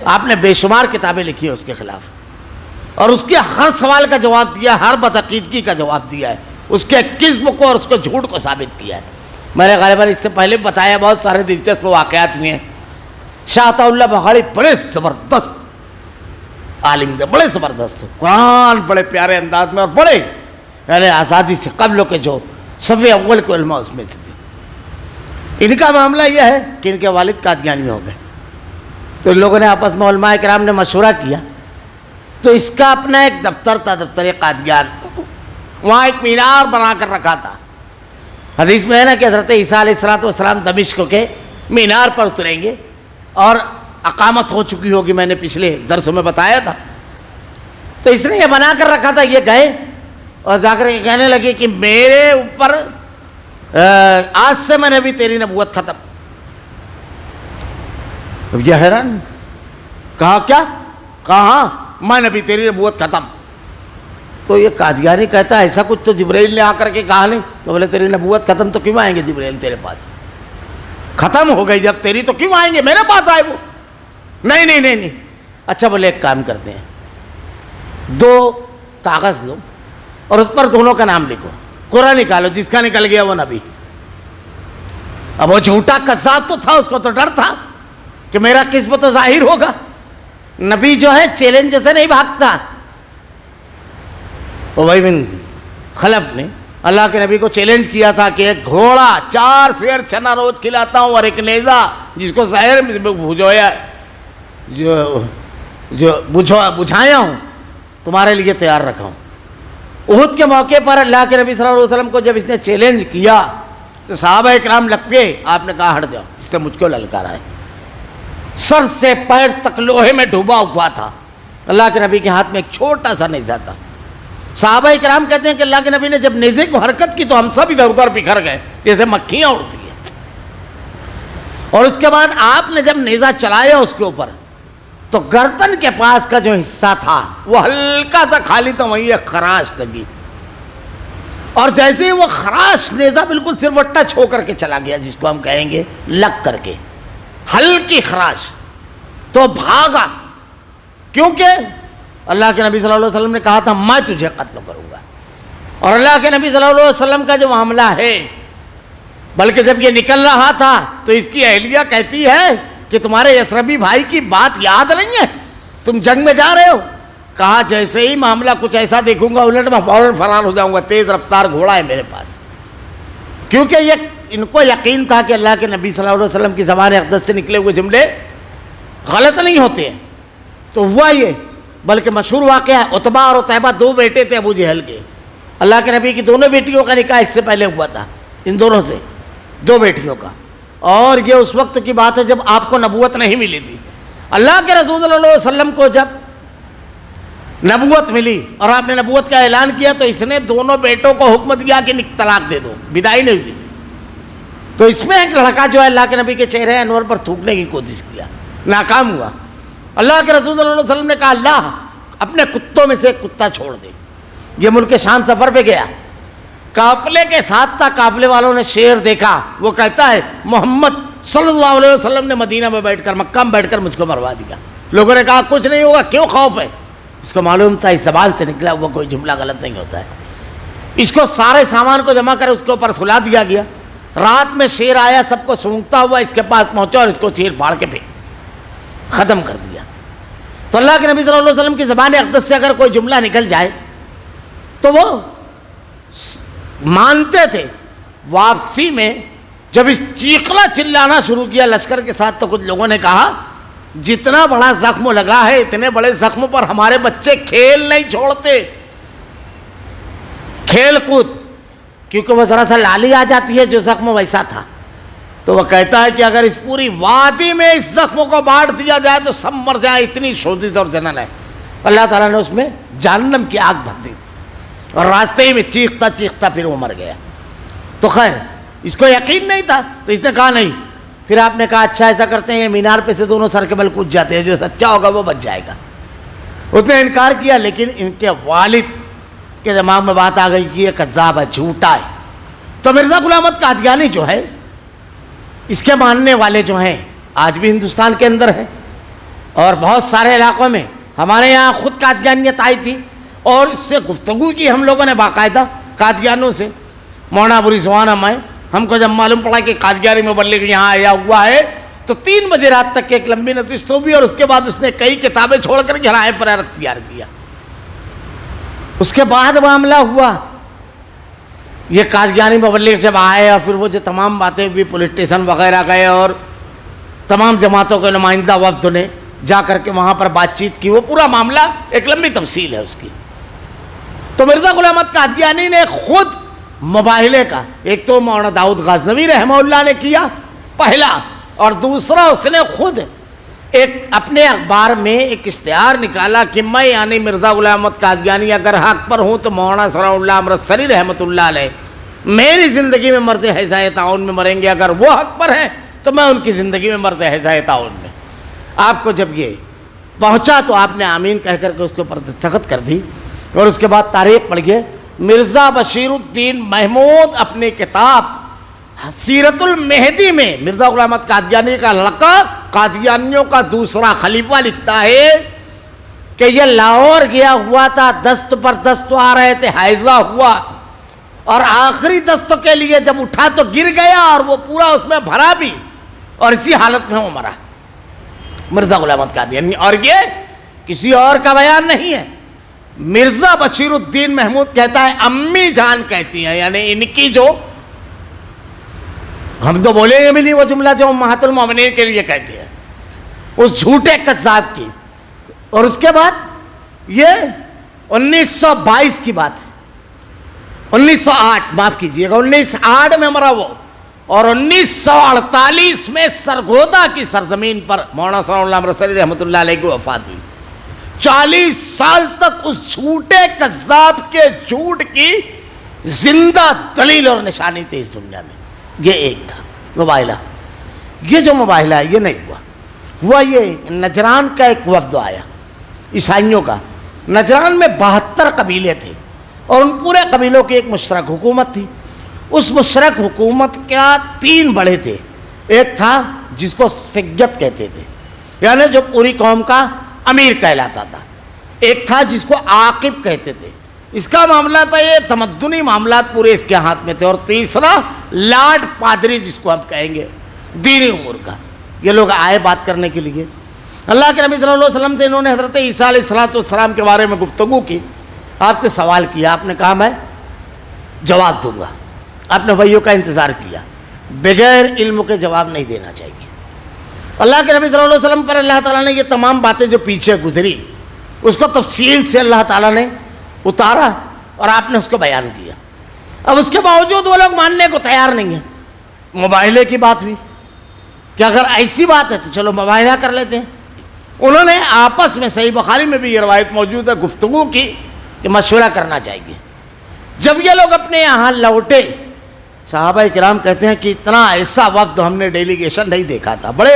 آپ نے بے شمار کتابیں لکھی ہیں اس کے خلاف، اور اس کے ہر سوال کا جواب دیا، ہر بدعقیدگی کا جواب دیا ہے، اس کے کذب کو اور اس کو جھوٹ کو ثابت کیا ہے. میں نے غالباً اس سے پہلے بتایا، بہت سارے دلچسپ واقعات ہوئے ہیں. شاہ عطا اللہ بخاری بڑے زبردست عالم تھے، بڑے زبردست، قرآن بڑے پیارے انداز میں اور بڑے یعنی آزادی سے قبل کے جو صف اول کے علماء اس میں تھے. ان کا معاملہ یہ ہے کہ ان کے والد قادیانی ہو گئے، تو ان لوگوں نے آپس میں علماء کرام نے مشورہ کیا. تو اس کا اپنا ایک دفتر تھا، دفتر قادیان، وہاں ایک مینار بنا کر رکھا تھا. حدیث میں ہے نا کہ حضرت عیسیٰ علیہ السلام دمشق کے مینار پر اتریں گے اور اقامت ہو چکی ہوگی، میں نے پچھلے درسوں میں بتایا تھا. تو اس نے یہ بنا کر رکھا تھا. یہ گئے اور جا کر یہ کہنے لگے کہ میرے اوپر آج سے میں نے بھی تیری نبوت ختم. اب یہ حیران، کہا کیا؟ کہا ہاں میں نے بھی تیری نبوت ختم. تو یہ قادیانی کہتا ہے ایسا کچھ تو جبرائیل نے آ کر کے کہا نہیں. تو بولے تیری نبوت ختم تو کیوں آئیں گے جبرائیل تیرے پاس؟ ختم ہو گئی جب تیری تو کیوں آئیں گے میرے پاس آئے وہ؟ نہیں نہیں نہیں نہیں. اچھا بولے ایک کام کرتے ہیں، 2 کاغذ لو اور اس پر دونوں کا نام لکھو، قرآن نکالو، جس کا نکل گیا وہ نبی. اب وہ جھوٹا کذاب تو تھا، اس کو تو ڈر تھا کہ میرا قسم تو ظاہر ہوگا. نبی جو ہے چیلنج سے نہیں بھاگتا. ابی بن خلف نے اللہ کے نبی کو چیلنج کیا تھا کہ ایک گھوڑا 4 سیر چنا روز کھلاتا ہوں اور ایک نیزہ جس کو زہر میں بھجویا جو بجھایا ہوں تمہارے لیے تیار رکھا ہوں. احد کے موقع پر اللہ کے نبی صلی اللہ علیہ وسلم کو جب اس نے چیلنج کیا تو صحابہ اکرام لگ گئے. آپ نے کہا ہٹ جاؤ، اس نے مجھ کو للکارا ہے. سر سے پیر تک لوہے میں ڈوبا ہوا تھا. اللہ کے نبی کے ہاتھ میں ایک چھوٹا سا نیزہ تھا. صحابہ اکرام کہتے ہیں کہ اللہ کے نبی نے جب نیزے کو حرکت کی تو ہم سب ادھر ادھر بکھر گئے جیسے مکھیاں اڑتی ہیں. اور اس کے بعد آپ نے جب نیزہ چلایا اس کے اوپر تو گردن کے پاس کا جو حصہ تھا وہ ہلکا سا خالی تھا، وہیں ایک خراش لگی. اور جیسے ہی وہ خراش نیزہ بالکل صرف ٹچ ہو کر کے چلا گیا، جس کو ہم کہیں گے لگ کر کے، ہلکی خراش، تو بھاگا. کیونکہ اللہ کے نبی صلی اللہ علیہ وسلم نے کہا تھا میں تجھے قتل کروں گا. اور اللہ کے نبی صلی اللہ علیہ وسلم کا جو معاملہ ہے، بلکہ جب یہ نکل رہا تھا تو اس کی اہلیہ کہتی ہے کہ تمہارے یسربی بھائی کی بات یاد نہیں ہے، تم جنگ میں جا رہے ہو. کہا جیسے ہی معاملہ کچھ ایسا دیکھوں گا الٹ میں فوراً فرار ہو جاؤں گا، تیز رفتار گھوڑا ہے میرے پاس. کیونکہ یہ ان کو یقین تھا کہ اللہ کے نبی صلی اللہ علیہ وسلم کی زبان اقدس سے نکلے ہوئے جملے غلط نہیں ہوتے ہیں. تو ہوا یہ، بلکہ مشہور واقعہ ہے، عتبہ اور عتیبہ 2 بیٹے تھے ابو جہل کے. اللہ کے نبی کی دونوں بیٹیوں کا نکاح اس سے پہلے ہوا تھا، ان دونوں سے 2 بیٹیوں کا. اور یہ اس وقت کی بات ہے جب آپ کو نبوت نہیں ملی تھی. اللہ کے رسول صلی اللہ علیہ وسلم کو جب نبوت ملی اور آپ نے نبوت کا اعلان کیا تو اس نے دونوں بیٹوں کو حکم دیا کہ طلاق دے دو، بدائی نہیں ہوئی تھی. تو اس میں ایک لڑکا جو ہے اللہ کے نبی کے چہرے انور پر تھوکنے کی کوشش کیا، ناکام ہوا. اللہ کے رسول صلی اللہ علیہ وسلم نے کہا اللہ اپنے کتوں میں سے ایک کتا چھوڑ دے. یہ ملک شام سفر پہ گیا، قافلے کے ساتھ تھا، قافلے والوں نے شیر دیکھا. وہ کہتا ہے محمد صلی اللہ علیہ وسلم نے مدینہ میں بیٹھ کر، مکہ میں بیٹھ کر مجھ کو مروا دیا. لوگوں نے کہا کچھ نہیں ہوگا، کیوں خوف ہے؟ اس کو معلوم تھا اس زبان سے نکلا ہوا کوئی جملہ غلط نہیں ہوتا ہے. اس کو سارے سامان کو جمع کر اس کے اوپر سلا دیا گیا. رات میں شیر آیا، سب کو سونگتا ہوا اس کے پاس پہنچا اور اس کو چیر پھاڑ کے پھینک دیا، ختم کر دیا. تو اللہ کے نبی صلی اللہ علیہ وسلم کی زبان اقدس سے اگر کوئی جملہ نکل جائے تو وہ مانتے تھے. واپسی میں جب اس چیخنا چلانا شروع کیا لشکر کے ساتھ تو کچھ لوگوں نے کہا جتنا بڑا زخم لگا ہے اتنے بڑے زخم پر ہمارے بچے کھیل نہیں چھوڑتے، کھیل کود، کیونکہ وہ ذرا سا لالی آ جاتی ہے جو زخم ویسا تھا، تو وہ کہتا ہے کہ اگر اس پوری وادی میں اس زخم کو بانٹ دیا جائے تو سب مر جائے، اتنی شدید اور جنن ہے۔ اللہ تعالیٰ نے اس میں جہنم کی آگ بھر دی تھی اور راستے ہی میں چیختا چیختا پھر وہ مر گیا۔ تو خیر اس کو یقین نہیں تھا تو اس نے کہا نہیں، پھر آپ نے کہا اچھا ایسا کرتے ہیں مینار پہ سے دونوں سر کے بل کود جاتے ہیں، جو سچا ہوگا وہ بچ جائے گا۔ اس نے انکار کیا، لیکن ان کے والد کے دماغ میں بات آ گئی کہ یہ کذاب ہے، جھوٹا ہے۔ تو مرزا غلام احمد قادیانی جو ہے، اس کے ماننے والے جو ہیں آج بھی ہندوستان کے اندر ہیں، اور بہت سارے علاقوں میں، ہمارے یہاں خود قادیانیت آئی تھی اور اس سے گفتگو کی ہم لوگوں نے باقاعدہ قادیانوں سے۔ مولانا ابو رضوان ہم آئے، ہم کو جب معلوم پڑا کہ قادیانی مبلغ یہاں آیا ہوا ہے تو 3 بجے رات تک ایک لمبی نشست ہوئی، اور اس کے بعد اس نے کئی کتابیں چھوڑ کر گھرائے فرار اختیار کیا۔ اس کے بعد معاملہ ہوا، یہ قادیانی مبلغ جب آئے اور پھر وہ جو تمام باتیں بھی پولیس اسٹیشن وغیرہ گئے اور تمام جماعتوں کے نمائندہ وفد نے جا کر کے وہاں پر بات چیت کی، وہ پورا معاملہ ایک لمبی تفصیل ہے اس کی۔ تو مرزا غلام احمد قادیانی نے خود مباہلے کا، ایک تو مولانا داؤد غازنوی رحمہ اللہ نے کیا پہلا، اور دوسرا اس نے خود ایک اپنے اخبار میں ایک اشتہار نکالا کہ میں یعنی مرزا غلام احمد قادیانی اگر حق پر ہوں تو مولانا ثناء اللہ امرتسری رحمۃ اللہ علیہ میری زندگی میں مرض حیضۂ تعاون میں مریں گے، اگر وہ حق پر ہیں تو میں ان کی زندگی میں مرض حیضۂ تعاون میں۔ آپ کو جب یہ پہنچا تو آپ نے آمین کہہ کر کے اس کے اوپر دستخط کر دی، اور اس کے بعد تاریخ پڑھیے، مرزا بشیر الدین محمود اپنی کتاب سیرت المہدی میں مرزا غلام احمد قادیانی کا لقب قادیانیوں کا دوسرا خلیفہ لکھتا ہے کہ یہ لاہور گیا ہوا تھا، دست پر دست آ رہے تھے، حیضہ ہوا، اور آخری دستوں کے لیے جب اٹھا تو گر گیا اور وہ پورا اس میں بھرا بھی، اور اسی حالت میں وہ مرا، مرزا غلام احمد قادیانی۔ اور یہ کسی اور کا بیان نہیں ہے، مرزا بشیر الدین محمود کہتا ہے، امی جان کہتی ہیں، یعنی ان کی جو، ہم تو بولیں گے بھی نہیں وہ جملہ جو امہات المومنین کے لیے کہتے ہیں، اس جھوٹے کذاب کی۔ اور اس کے بعد یہ 1922 کی بات ہے، 1908 معاف کیجیے گا، 1908 میں مرا وہ، اور 1948 میں سرگودا کی سرزمین پر مولانا ثناء اللہ امرتسری رحمۃ اللہ علیہ کی وفات ہوئی۔ 40 سال تک اس جھوٹے کذاب کے جھوٹ کی زندہ دلیل اور نشانی تھی اس دنیا میں۔ یہ ایک تھا مباہلہ۔ یہ جو مباہلہ ہے یہ نہیں ہوا یہ نجران کا ایک وفد آیا عیسائیوں کا۔ نجران میں 72 قبیلے تھے اور ان پورے قبیلوں کی ایک مشترک حکومت تھی۔ اس مشترک حکومت کا 3 بڑے تھے، ایک تھا جس کو سگت کہتے تھے، یعنی جو پوری قوم کا امیر کہلاتا تھا، ایک تھا جس کو عاقب کہتے تھے، اس کا معاملہ تھا یہ تمدنی معاملات پورے اس کے ہاتھ میں تھے، اور تیسرا لاڈ پادری جس کو ہم کہیں گے دینی امور کا۔ یہ لوگ آئے بات کرنے کے لیے، اللہ کے نبی صلی اللہ علیہ وسلم سے انہوں نے حضرت عیسیٰ علیہ السلام کے بارے میں گفتگو کی، آپ سے سوال کیا، آپ نے کہا میں جواب دوں گا، آپ نے وحیوں کا انتظار کیا، بغیر علم کے جواب نہیں دینا چاہیے۔ اللہ کے نبی صلی اللہ علیہ وسلم پر اللہ تعالیٰ نے یہ تمام باتیں جو پیچھے گزری اس کو تفصیل سے اللہ تعالیٰ نے اتارا اور آپ نے اس کو بیان کیا۔ اب اس کے باوجود وہ لوگ ماننے کو تیار نہیں ہیں۔ مباہلے کی بات ہوئی کہ اگر ایسی بات ہے تو چلو مباہلہ کر لیتے ہیں۔ انہوں نے آپس میں، صحیح بخاری میں بھی یہ روایت موجود ہے، گفتگو کی کہ مشورہ کرنا چاہیے۔ جب یہ لوگ اپنے یہاں لوٹے، صحابہ کرام کہتے ہیں کہ اتنا ایسا وفد ہم نے ڈیلیگیشن نہیں دیکھا تھا، بڑے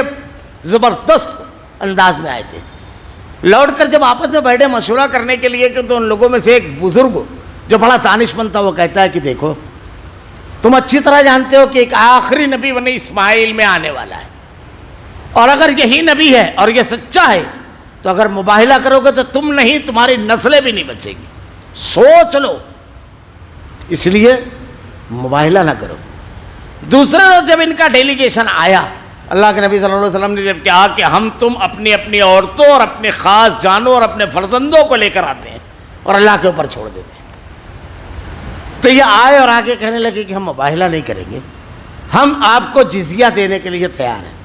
زبردست انداز میں آئے تھے۔ لوٹ کر جب آپس میں بیٹھے مشورہ کرنے کے لیے کہ تو ان لوگوں میں سے ایک بزرگ جو بڑا دانشمند تھا وہ کہتا ہے کہ دیکھو تم اچھی طرح جانتے ہو کہ ایک آخری نبی بنی اسماعیل میں آنے والا ہے، اور اگر یہی نبی ہے اور یہ سچا ہے تو اگر مباہلہ کرو گے تو تم نہیں، تمہاری نسلیں بھی نہیں بچے گی، سوچ لو، اس لیے مباہلہ نہ کرو۔ دوسرے روز جب ان کا ڈیلیگیشن آیا، اللہ کے نبی صلی اللہ علیہ وسلم نے جب کہا کہ ہم تم اپنی اپنی عورتوں اور اپنے خاص جانوں اور اپنے فرزندوں کو لے کر آتے ہیں اور اللہ کے اوپر چھوڑ دیتے ہیں، تو یہ آئے اور آگے کہنے لگے کہ ہم مباہلہ نہیں کریں گے، ہم آپ کو جزیہ دینے کے لیے تیار ہیں۔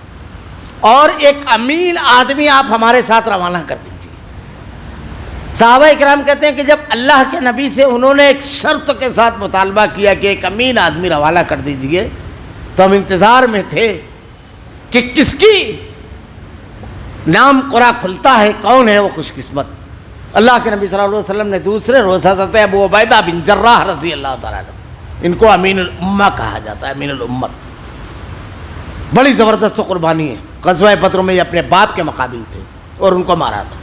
اور ایک امین آدمی آپ ہمارے ساتھ روانہ کر دیجیے۔ صحابہ اکرام کہتے ہیں کہ جب اللہ کے نبی سے انہوں نے ایک شرط کے ساتھ مطالبہ کیا کہ ایک امین آدمی روانہ کر دیجیے، تو ہم انتظار میں تھے کہ کس کی نام قرآ کھلتا ہے، کون ہے وہ خوش قسمت۔ اللہ کے نبی صلی اللہ علیہ وسلم نے دوسرے روز حضرت ابو عبیدہ بن جراح رضی اللہ تعالیٰ عنہ، ان کو امین الامہ کہا جاتا ہے، امین الامت، بڑی زبردست قربانی ہے۔ غزوہ بدر میں یہ اپنے باپ کے مقابل تھے اور ان کو مارا تھا،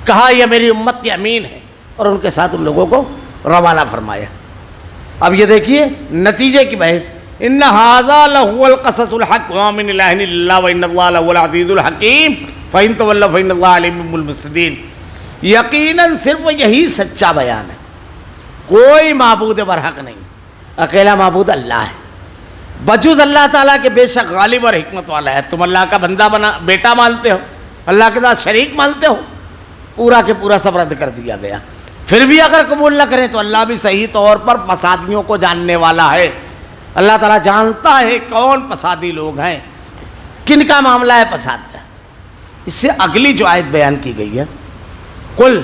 کہا یہ میری امت کے امین ہے، اور ان کے ساتھ ان لوگوں کو روانہ فرمایا۔ اب یہ دیکھیے نتیجے کی بحث، ان ھذا لہو القصص الحق وما من الہ الا اللہ وان اللہ لہو العزیز الحکیم فان تولوا فان اللہ علیم بالمفسدین۔ یقیناً صرف یہی سچا بیان ہے، کوئی معبود برحق نہیں، اکیلا معبود اللہ ہے، بجوز اللہ تعالیٰ کے بے شک غالب اور حکمت والا ہے۔ تم اللہ کا بندہ بیٹا مانتے ہو، اللہ کے ساتھ شریک مانتے ہو، پورا کے پورا سب رد کر دیا گیا۔ پھر بھی اگر قبول نہ کریں تو اللہ بھی صحیح طور پر فسادیوں کو جاننے والا ہے۔ اللہ تعالیٰ جانتا ہے کون فسادی لوگ ہیں، کن کا معاملہ ہے فساد کا۔ اس سے اگلی جو آیت بیان کی گئی ہے، قل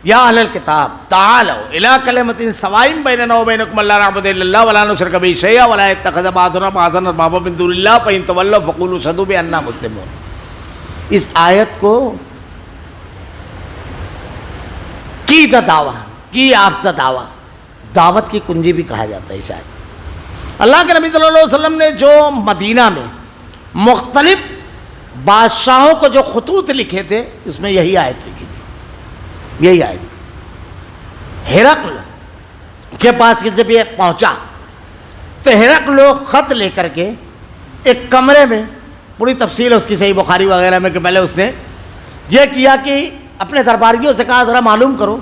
یا اہل الکتاب تعالوا الی کلمۃ سواء بیننا وبینکم الا نعبد الا اللہ ولا نشرک بہ شیئا ولا یتخذ بعضنا بعضا اربابا من دون اللہ فإن تولوا فقولوا اشہدوا بأننا مسلمون۔ اس آیت کو کی دعویٰ، کی یافتہ دعویٰ، دعوت کی کنجی بھی کہا جاتا ہے اس آیت۔ اللہ کے نبی صلی اللہ علیہ وسلم نے جو مدینہ میں مختلف بادشاہوں کو جو خطوط لکھے تھے، اس میں یہی آیت لکھی تھی، یہی آیت۔ ہرقل کے پاس جب یہ پہنچا تو ہرقل خط لے کر کے ایک کمرے میں، پوری تفصیل ہے اس کی صحیح بخاری وغیرہ میں، کہ پہلے اس نے یہ کیا کہ اپنے درباریوں سے کہا ذرا معلوم کرو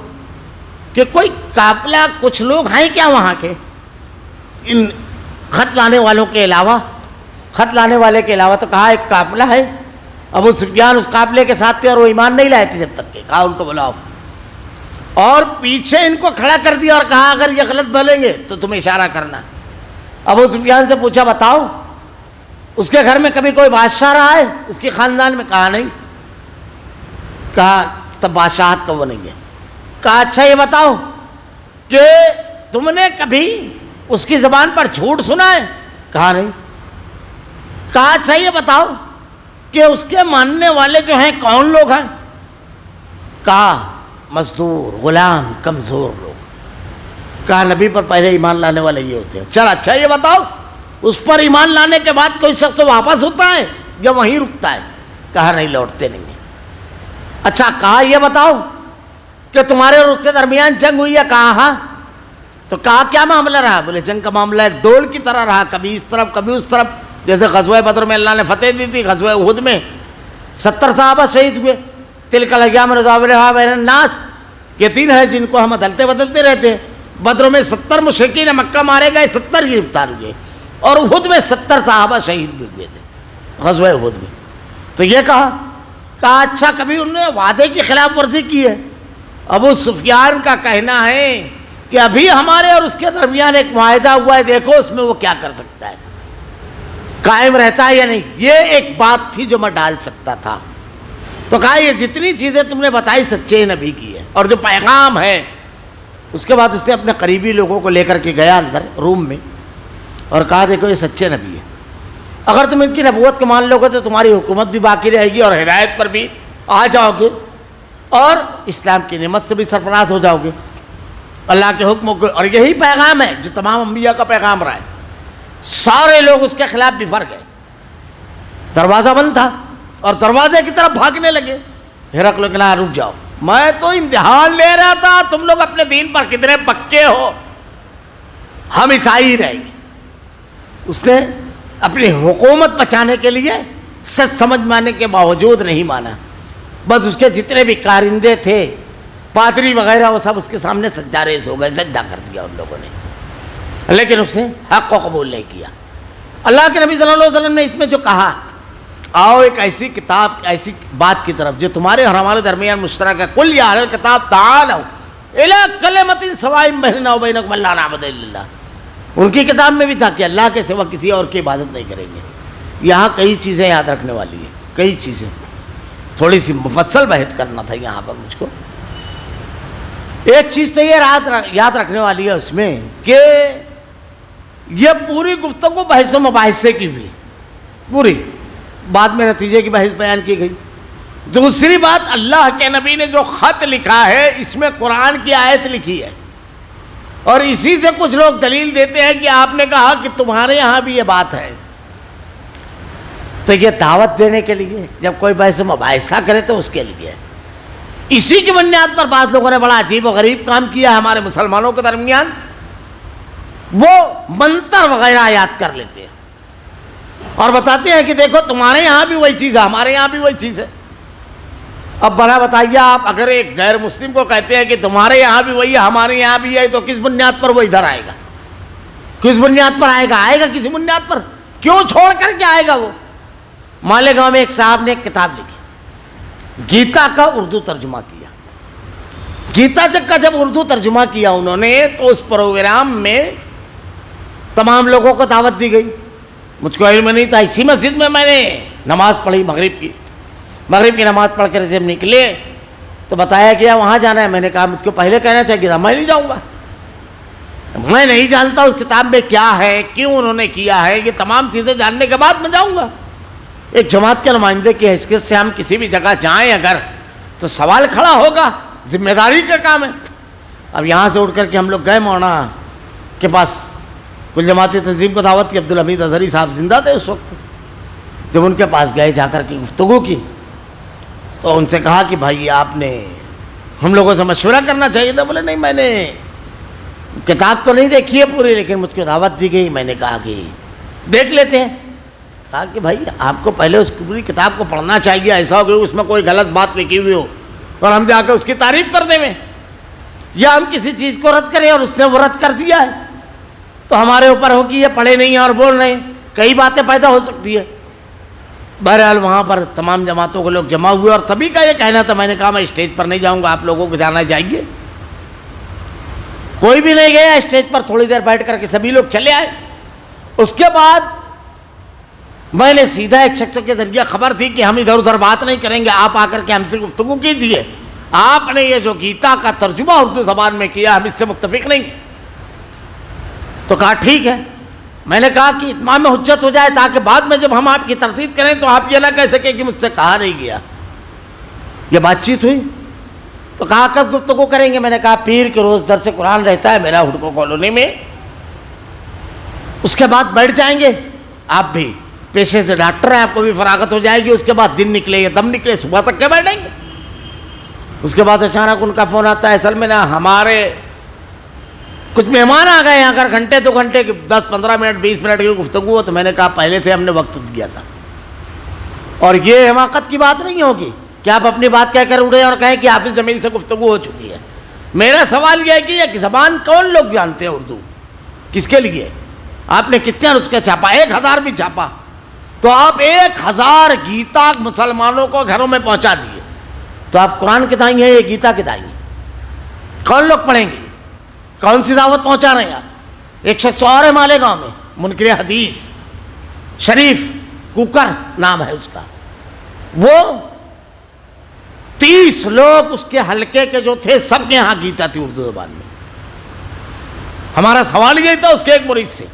کہ کوئی قافلہ، کچھ لوگ ہیں کیا وہاں کے، ان خط لانے والوں کے علاوہ، خط لانے والے کے علاوہ۔ تو کہا ایک قافلہ ہے، ابو سفیان اس قافلے کے ساتھ تھے اور وہ ایمان نہیں لائے تھے جب تک کہ، کہا ان کو بلاؤ، اور پیچھے ان کو کھڑا کر دیا اور کہا اگر یہ غلط بولیں گے تو تمہیں اشارہ کرنا۔ ابو سفیان سے پوچھا بتاؤ اس کے گھر میں کبھی کوئی بادشاہ رہا ہے اس کے خاندان میں؟ کہا نہیں۔ کہا تب بادشاہت کا وہ نہیں ہے۔ کہا اچھا یہ بتاؤ کہ تم نے کبھی اس کی زبان پر جھوٹ سنا ہے؟ کہا نہیں۔ کہا اچھا یہ بتاؤ کہ اس کے ماننے والے جو ہیں کون لوگ ہیں؟ کہا مزدور، غلام، کمزور لوگ۔ کہا نبی پر پہلے ایمان لانے والے یہ ہوتے ہیں۔ چل اچھا یہ بتاؤ اس پر ایمان لانے کے بعد کوئی شخص واپس ہوتا ہے یا وہیں رکتا ہے؟ کہا نہیں، لوٹتے نہیں ہیں۔ اچھا کہا یہ بتاؤ کہ تمہارے اور اس کے درمیان جنگ ہوئی ہے؟ کہا ہاں۔ تو کہا کیا معاملہ رہا؟ بولے جنگ کا معاملہ ایک ڈول کی طرح رہا، کبھی اس طرف کبھی اس طرف، جیسے غزوہ بدر میں اللہ نے فتح دی تھی، غزوہ احد میں 70 صحابہ شہید ہوئے۔ تلک الایام نداولها بین الناس، یہ دن ہے جن کو ہم عدلتے بدلتے رہتے ہیں۔ بدر میں 70 مشرکین مکہ مارے گئے، 70 گرفتار ہوئے، اور احد میں 70 صحابہ شہید بھی ہوئے تھے غزوہ احد میں۔ تو یہ کہا اچھا کبھی انہوں نے وعدے کی خلاف ورزی کی ہے؟ ابو سفیان کا کہنا ہے کہ ابھی ہمارے اور اس کے درمیان ایک معاہدہ ہوا ہے، دیکھو اس میں وہ کیا کر سکتا ہے، قائم رہتا ہے یا نہیں۔ یہ ایک بات تھی جو میں ڈال سکتا تھا۔ تو کہا یہ جتنی چیزیں تم نے بتائی سچے نبی کی ہے، اور جو پیغام ہے۔ اس کے بعد اس نے اپنے قریبی لوگوں کو لے کر کے گیا اندر روم میں اور کہا دیکھو یہ سچے نبی ہے، اگر تم ان کی نبوت کو مان لو گے تو تمہاری حکومت بھی باقی رہے گی اور ہدایت پر بھی آ جاؤ گے اور اسلام کی نعمت سے بھی سرفراز ہو جاؤ گے، اللہ کے حکموں کو۔ اور یہی پیغام ہے جو تمام انبیاء کا پیغام رہا ہے۔ سارے لوگ اس کے خلاف بھی بھر گئے، دروازہ بند تھا اور دروازے کی طرف بھاگنے لگے۔ ہرقل نے کہا رک جاؤ، میں تو امتحان لے رہا تھا تم لوگ اپنے دین پر کتنے پکے ہو، ہم عیسائی رہیں گے۔ اس نے اپنی حکومت بچانے کے لیے سچ سمجھ ماننے کے باوجود نہیں مانا، بس اس کے جتنے بھی کارندے تھے، پادری وغیرہ، وہ سب اس کے سامنے سجدہ ریز ہو گئے، سجدہ کر دیا ان لوگوں نے، لیکن اس نے حق کو قبول نہیں کیا۔ اللہ کے نبی صلی اللہ علیہ وسلم نے اس میں جو کہا، آؤ ایک ایسی کتاب، ایسی بات کی طرف جو تمہارے اور ہمارے درمیان مشترک ہے، قل یا اہل الکتاب تعالوا الی کلمۃ سواء بیننا وبینکم الا نعبد الا اللہ۔ ان کی کتاب میں بھی تھا کہ اللہ کے سوا کسی اور کی عبادت نہیں کریں گے، یہاں کئی چیزیں یاد رکھنے والی ہیں، کئی چیزیں، تھوڑی سی مفصل بحث کرنا تھا یہاں پر مجھ کو۔ ایک چیز تو یہ یاد رکھنے والی ہے اس میں کہ یہ پوری گفتگو بحث و مباحثے کی ہوئی، پوری، بعد میں نتیجے کی بحث بیان کی گئی۔ دوسری بات، اللہ کے نبی نے جو خط لکھا ہے اس میں قرآن کی آیت لکھی ہے، اور اسی سے کچھ لوگ دلیل دیتے ہیں کہ آپ نے کہا کہ تمہارے یہاں بھی یہ بات ہے۔ تو یہ دعوت دینے کے لیے، جب کوئی بحث و مباحثہ کرے تو اس کے لیے، اسی کی بنیاد پر بعض لوگوں نے بڑا عجیب و غریب کام کیا ہے ہمارے مسلمانوں کے درمیان، وہ منتر وغیرہ یاد کر لیتے ہیں اور بتاتے ہیں کہ دیکھو تمہارے یہاں بھی وہی چیز ہے، ہمارے یہاں بھی وہی چیز ہے۔ اب بھلا بتائیے، آپ اگر ایک غیر مسلم کو کہتے ہیں کہ تمہارے یہاں بھی وہی ہے ہمارے یہاں بھی ہے، تو کس بنیاد پر وہ ادھر آئے گا؟ کس بنیاد پر آئے گا؟ آئے گا کسی بنیاد پر، کیوں چھوڑ کر کے آئے گا وہ؟ مالیگاؤں میں ایک صاحب نے ایک کتاب لکھی، گیتا کا اردو ترجمہ کیا۔ گیتا کا جب اردو ترجمہ کیا انہوں نے، تو اس پروگرام میں تمام لوگوں کو دعوت دی گئی۔ مجھ کو علم نہیں تھا، اسی مسجد میں میں نے نماز پڑھی، مغرب کی نماز پڑھ کر جب نکلے تو بتایا گیا وہاں جانا ہے۔ میں نے کہا مجھ کو پہلے کہنا چاہیے تھا، میں نہیں جاؤں گا، میں نہیں جانتا اس کتاب میں کیا ہے، کیوں انہوں نے کیا ہے، یہ تمام چیزیں جاننے کے بعد میں جاؤں گا۔ ایک جماعت کے نمائندے کی حیثیت سے ہم کسی بھی جگہ جائیں اگر، تو سوال کھڑا ہوگا، ذمہ داری کا کام ہے۔ اب یہاں سے اٹھ کر کے ہم لوگ گئے مولانا کے پاس، کل جماعتی تنظیم کو دعوت کی، عبدالحمید اظہری صاحب زندہ تھے اس وقت۔ جب ان کے پاس گئے، جا کر کے گفتگو کی، تو ان سے کہا کہ بھائی آپ نے ہم لوگوں سے مشورہ کرنا چاہیے تھا۔ بولے نہیں، میں نے کتاب تو نہیں دیکھی ہے پوری، لیکن مجھ کو دعوت دی گئی، میں نے کہا کہ دیکھ لیتے ہیں۔ کہا کہ بھائی آپ کو پہلے اس پوری کتاب کو پڑھنا چاہیے، ایسا ہو کہ اس میں کوئی غلط بات لکھی ہوئی ہو اور ہم جا کے اس کی تعریف کر دیں میں، یا ہم کسی چیز کو رد کریں اور اس نے وہ رد کر دیا ہے تو ہمارے اوپر ہو کہ یہ پڑھے نہیں ہیں اور بول رہے ہیں، کئی باتیں پیدا ہو سکتی ہے۔ بہرحال وہاں پر تمام جماعتوں کے لوگ جمع ہوئے اور سبھی کا یہ کہنا تھا، میں نے کہا میں اسٹیج پر نہیں جاؤں گا، آپ لوگوں کو جانا چاہیے۔ کوئی بھی نہیں گیا اسٹیج پر، تھوڑی دیر بیٹھ کر کے سبھی لوگ چلے آئے۔ اس کے بعد میں نے سیدھا ایک شخص کے ذریعہ خبر تھی کہ ہم ادھر ادھر بات نہیں کریں گے، آپ آ کر کے ہم سے گفتگو کیجیے، آپ نے یہ جو گیتا کا ترجمہ اردو زبان میں کیا ہم اس سے متفق نہیں ہیں۔ تو کہا ٹھیک ہے۔ میں نے کہا کہ اتمام حجت ہو جائے تاکہ بعد میں جب ہم آپ کی تردید کریں تو آپ یہ نہ کہہ سکیں کہ مجھ سے کہا نہیں گیا۔ یہ بات چیت ہوئی تو کہا کب گفتگو کریں گے؟ میں نے کہا پیر کے روز درس قرآن رہتا ہے میرا ہڈکو کالونی میں، اس کے بعد بیٹھ جائیں گے، آپ بھی پیشے سے ڈاکٹر ہیں، آپ کو بھی فراغت ہو جائے گی، اس کے بعد دن نکلے یا دم نکلے صبح تک کے بیٹھیں گے۔ اس کے بعد اچانک ان کا فون آتا ہے، اصل میں نا ہمارے کچھ مہمان آ گئے ہیں، اگر گھنٹے 2 گھنٹے 10-15 منٹ 20 منٹ کی گفتگو ہو، تو میں نے کہا پہلے سے ہم نے وقت دیا تھا، اور یہ حماقت کی بات نہیں ہوگی کہ آپ اپنی بات کہہ کر اڑے اور کہیں کہ حافظ جمیل سے گفتگو ہو چکی ہے۔ میرا سوال یہ ہے کہ یہ زبان کون لوگ جانتے ہیں اردو، کس کے لیے؟ آپ نے کتنے نسخے چھاپا؟ 1000 بھی چھاپا تو آپ 1000 گیتا مسلمانوں کو گھروں میں پہنچا دیے، تو آپ قرآن کے دائیں ہیں یا گیتا کے دائیں ہیں؟ کون لوگ پڑھیں گے؟ کون سی دعوت پہنچا رہے ہیں آپ؟ ایک شخص اور ہے مالیگاؤں میں، منکر حدیث شریف کوکر نام ہے اس کا، وہ 30 لوگ اس کے حلقے کے جو تھے سب کے یہاں گیتا تھی اردو زبان میں۔ ہمارا سوال یہی تھا اس کے ایک مرید سے،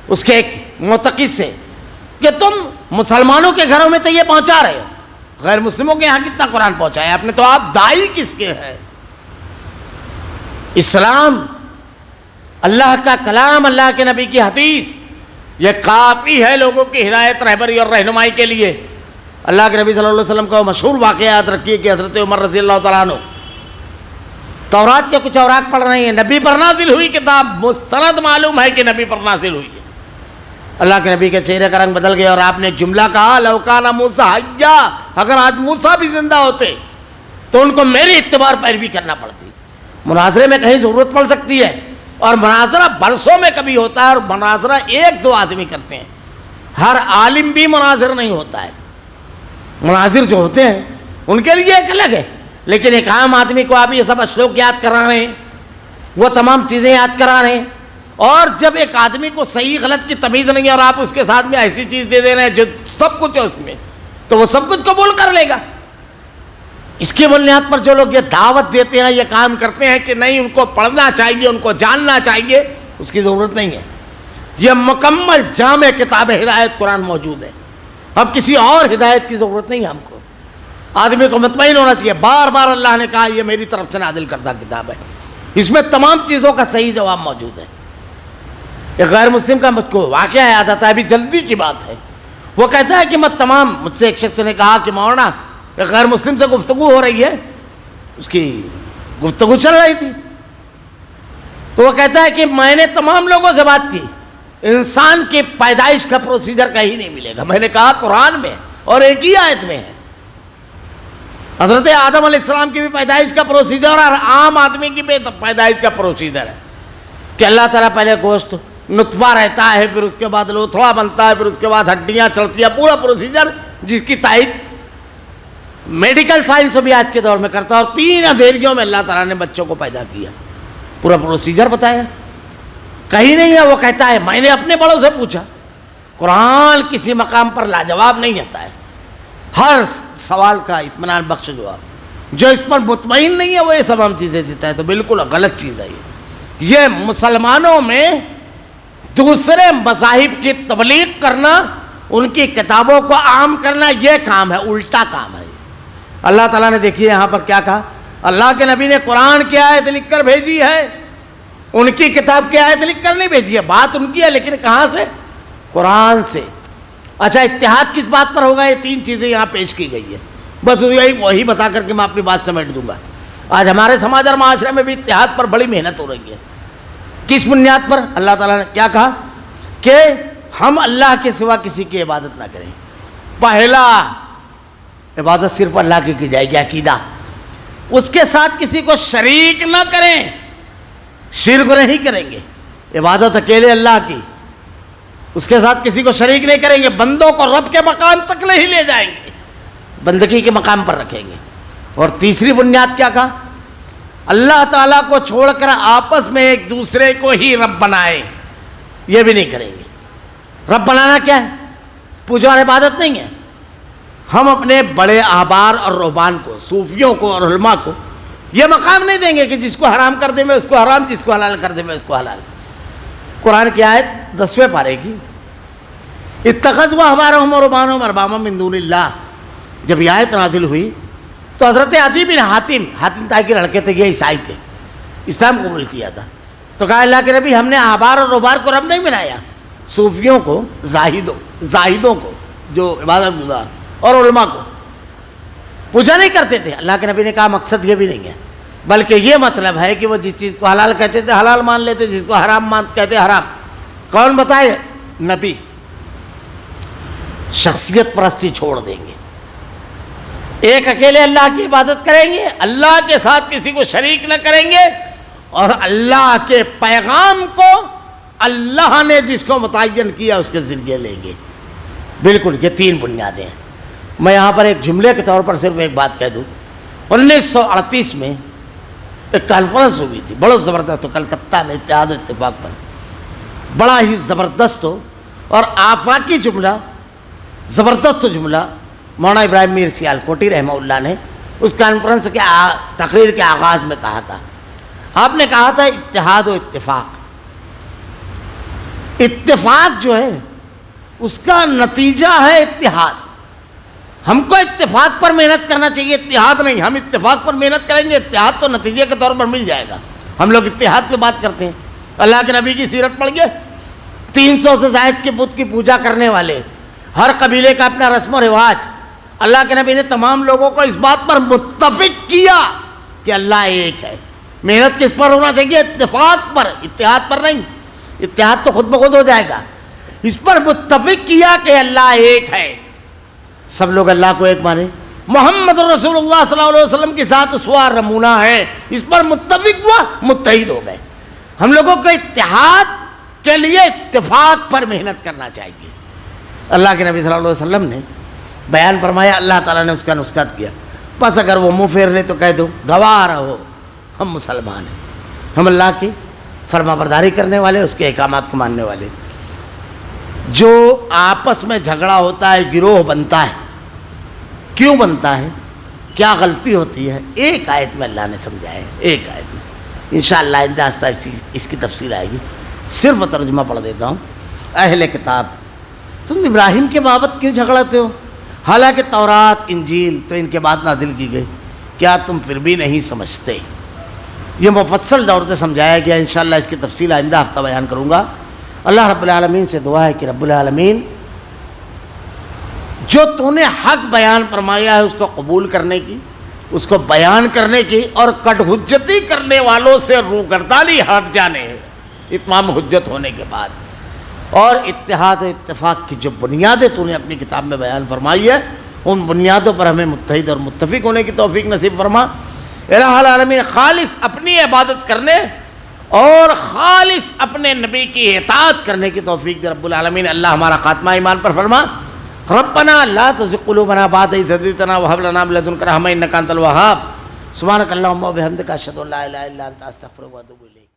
اس کے ایک معتقد سے، کہ تم مسلمانوں کے گھروں میں تو یہ پہنچا رہے ہو، غیر مسلموں کے یہاں کتنا قرآن پہنچایا آپ نے؟ تو آپ دائی کس کے ہیں؟ اسلام اللہ کا کلام، اللہ کے نبی کی حدیث، یہ کافی ہے لوگوں کی ہدایت، رہبری اور رہنمائی کے لیے۔ اللہ کے نبی صلی اللہ علیہ وسلم کا مشہور واقعہ یاد رکھیے کہ حضرت عمر رضی اللہ تعالیٰ عنہ تورات کے کچھ اوراق پڑھ رہے ہیں، نبی پر نازل ہوئی کتاب، مستند معلوم ہے کہ نبی پر نازل ہوئی ہے۔ اللہ کے نبی کے چہرے کا رنگ بدل گیا اور آپ نے ایک جملہ کہا، لو کان موسیٰ حیا، اگر آج موسیٰ بھی زندہ ہوتے تو ان کو میری اتباع پیروی کرنا پڑتی۔ مناظرے میں کہیں ضرورت پڑ سکتی ہے، اور مناظرہ برسوں میں کبھی ہوتا ہے، اور مناظرہ 1-2 آدمی کرتے ہیں، ہر عالم بھی مناظر نہیں ہوتا ہے۔ مناظر جو ہوتے ہیں ان کے لیے ایک الگ ہے، لیکن ایک عام آدمی کو آپ یہ سب اشلوک یاد کرا رہے ہیں، وہ تمام چیزیں یاد کرا رہے ہیں، اور جب ایک آدمی کو صحیح غلط کی تمیز نہیں ہے اور آپ اس کے ساتھ میں ایسی چیز دے دے رہے ہیں جو سب کچھ ہے اس میں، تو وہ سب کچھ قبول کر لے گا۔ اس کی بنیاد پر جو لوگ یہ دعوت دیتے ہیں، یہ کام کرتے ہیں کہ نہیں ان کو پڑھنا چاہیے، ان کو جاننا چاہیے، اس کی ضرورت نہیں ہے۔ یہ مکمل جامع کتاب ہدایت قرآن موجود ہے، اب کسی اور ہدایت کی ضرورت نہیں ہے ہم کو۔ آدمی کو مطمئن ہونا چاہیے، بار بار اللہ نے کہا یہ میری طرف سے نازل کردہ کتاب ہے، اس میں تمام چیزوں کا صحیح جواب موجود ہے۔ ایک غیر مسلم کا مجھ کو واقعہ یاد آتا ہے، ابھی جلدی کی بات ہے۔ وہ کہتا ہے کہ مجھ سے ایک شخص نے کہا کہ مولانا ایک غیر مسلم سے گفتگو ہو رہی ہے، اس کی گفتگو چل رہی تھی، تو وہ کہتا ہے کہ میں نے تمام لوگوں سے بات کی، انسان کی پیدائش کا پروسیجر کہیں نہیں ملے گا۔ میں نے کہا قرآن میں اور ایک ہی آیت میں ہے، حضرت آدم علیہ السلام کی بھی پیدائش کا پروسیجر اور عام آدمی کی بھی پیدائش کا پروسیجر ہے کہ اللہ تعالیٰ پہلے گوشت نطفہ رہتا ہے، پھر اس کے بعد لوتھڑا بنتا ہے، پھر اس کے بعد ہڈیاں چلتی ہیں، پورا پروسیجر جس کی تائید میڈیکل سائنس بھی آج کے دور میں کرتا ہے، اور 3 اندھیریوں میں اللہ تعالیٰ نے بچوں کو پیدا کیا، پورا پروسیجر بتایا، کہیں نہیں ہے۔ وہ کہتا ہے میں نے اپنے بڑوں سے پوچھا، قرآن کسی مقام پر لاجواب نہیں ہوتا ہے، ہر سوال کا اطمینان بخش جواب، جو اس پر مطمئن نہیں ہے وہ یہ سب ہم چیزیں دیتا ہے، تو بالکل غلط چیز ہے یہ مسلمانوں میں دوسرے مذاہب کی تبلیغ کرنا، ان کی کتابوں کو عام کرنا، یہ کام ہے، الٹا کام ہے۔ اللہ تعالیٰ نے دیکھیے یہاں پر کیا کہا، اللہ کے نبی نے قرآن کی آیت لکھ کر بھیجی ہے، ان کی کتاب کی آیت لکھ کر نہیں بھیجی ہے، بات ان کی ہے لیکن کہاں سے؟ قرآن سے۔ اچھا اتحاد کس بات پر ہوگا؟ یہ 3 چیزیں یہاں پیش کی گئی ہے، بس وہی بتا کر کے میں اپنی بات سمیٹ دوں گا۔ آج ہمارے سماج اور معاشرے میں بھی اتحاد پر بڑی محنت ہو رہی ہے، کس بنیاد پر؟ اللہ تعالیٰ نے کیا کہا کہ ہم اللہ کے سوا کسی کی عبادت نہ کریں۔ پہلا عبادت صرف اللہ کی جائے گی، عقیدہ، اس کے ساتھ کسی کو شریک نہ کریں، شرک نہیں کریں گے، عبادت اکیلے اللہ کی، اس کے ساتھ کسی کو شریک نہیں کریں گے، بندوں کو رب کے مقام تک نہیں لے جائیں گے، بندگی کے مقام پر رکھیں گے۔ اور تیسری بنیاد کیا کہا؟ اللہ تعالیٰ کو چھوڑ کر آپس میں ایک دوسرے کو ہی رب بنائیں، یہ بھی نہیں کریں گے۔ رب بنانا کیا ہے؟ پوجا اور عبادت نہیں ہے۔ ہم اپنے بڑے احبار اور رہبان کو، صوفیوں کو اور علماء کو یہ مقام نہیں دیں گے کہ جس کو حرام کر دے میں اس کو حرام، جس کو حلال کر دے میں اس کو حلال۔ قرآن کی آیت 10ویں پارے کی، اتخذوا احبارهم ورهبانهم اربابا من دون اللہ، جب یہ آیت نازل ہوئی تو حضرت عدی بن حاتم طائی کے لڑکے تھے، یہ عیسائی تھے، اسلام قبول کیا تھا، تو کہا اللہ کے نبی ہم نے احبار اور رہبان کو رب نہیں بنایا، صوفیوں کو، زاہدوں کو جو عبادت گزار، اور علماء کو پوجا نہیں کرتے تھے۔ اللہ کے نبی نے کہا مقصد یہ بھی نہیں ہے، بلکہ یہ مطلب ہے کہ وہ جس چیز کو حلال کہتے تھے حلال مان لیتے، جس کو حرام کہتے حرام۔ کون بتائے؟ نبی۔ شخصیت پرستی چھوڑ دیں گے، ایک اکیلے اللہ کی عبادت کریں گے، اللہ کے ساتھ کسی کو شریک نہ کریں گے، اور اللہ کے پیغام کو اللہ نے جس کو متعین کیا اس کے ذریعے لیں گے۔ بالکل یہ 3 بنیادیں ہیں۔ میں یہاں پر ایک جملے کے طور پر صرف ایک بات کہہ دوں، 1938 میں ایک کانفرنس ہوئی تھی، بڑا زبردست، کلکتہ میں اتحاد و اتفاق پر، بڑا ہی زبردست ہو اور آفاقی جملہ، زبردست جملہ مولانا ابراہیم میر سیالکوٹی رحمہ اللہ نے اس کانفرنس کے تقریر کے آغاز میں کہا تھا۔ آپ نے کہا تھا اتحاد و اتفاق، اتفاق جو ہے اس کا نتیجہ ہے اتحاد۔ ہم کو اتفاق پر محنت کرنا چاہیے، اتحاد نہیں۔ ہم اتفاق پر محنت کریں گے، اتحاد تو نتیجے کے طور پر مل جائے گا۔ ہم لوگ اتحاد پہ بات کرتے ہیں، اللہ کے نبی کی سیرت پڑھ گئے، 300 سے زائد کے بت کی پوجا کرنے والے، ہر قبیلے کا اپنا رسم و رواج۔ اللہ کے نبی نے تمام لوگوں کو اس بات پر متفق کیا کہ اللہ ایک ہے۔ محنت کس پر ہونا چاہیے؟ اتفاق پر، اتحاد پر نہیں۔ اتحاد تو خود بخود ہو جائے گا، اس پر متفق کیا کہ اللہ ایک ہے، سب لوگ اللہ کو ایک مانے، محمد رسول اللہ صلی اللہ علیہ وسلم کے ساتھ اسوہ نمونہ ہے، اس پر متفق ہوا، متحد ہو گئے۔ ہم لوگوں کو اتحاد کے لیے اتفاق پر محنت کرنا چاہیے۔ اللہ کے نبی صلی اللہ علیہ وسلم نے بیان فرمایا، اللہ تعالیٰ نے اس کا نسخہ کیا، بس اگر وہ منہ پھیر لے تو کہہ دو گواہ رہو ہم مسلمان ہیں، ہم اللہ کے فرما برداری کرنے والے، اس کے احکامات کو ماننے والے۔ جو آپس میں جھگڑا ہوتا ہے، گروہ بنتا ہے، کیوں بنتا ہے، کیا غلطی ہوتی ہے، ایک آیت میں اللہ نے سمجھایا ہے، ایک آیت میں۔ انشاءاللہ آئندہ آہستہ اس کی تفصیل آئے گی، صرف ترجمہ پڑھ دیتا ہوں۔ اہل کتاب، تم ابراہیم کے بابت کیوں جھگڑاتے ہو، حالانکہ تورات انجیل تو ان کے بعد نازل کی گئی، کیا تم پھر بھی نہیں سمجھتے؟ یہ مفصل دور سے سمجھایا گیا، انشاءاللہ اس کی تفصیل آئندہ ہفتہ بیان کروں گا۔ اللہ رب العالمین سے دعا ہے کہ رب العالمین جو تو نے حق بیان فرمایا ہے اس کو قبول کرنے کی، اس کو بیان کرنے کی، اور کٹ حجتی کرنے والوں سے روگردانی ہٹ جانے، اتمام حجت ہونے کے بعد، اور اتحاد و اتفاق کی جو بنیادیں تو نے اپنی کتاب میں بیان فرمائی ہے، ان بنیادوں پر ہمیں متحد اور متفق ہونے کی توفیق نصیب فرما۔ الہ العالمین خالص اپنی عبادت کرنے اور خالص اپنے نبی کی اطاعت کرنے کی توفیق دے رب العالمین۔ اللہ ہمارا خاتمہ ایمان پر فرما۔ ربنا لا تزغ قلوبنا بعد إذ هديتنا وهب لنا من لدنك رحمة إنك أنت الوهاب۔ سبحانك اللهم وبحمدك أشهد أن لا إله إلا أنت أستغفرك وأتوب إليك۔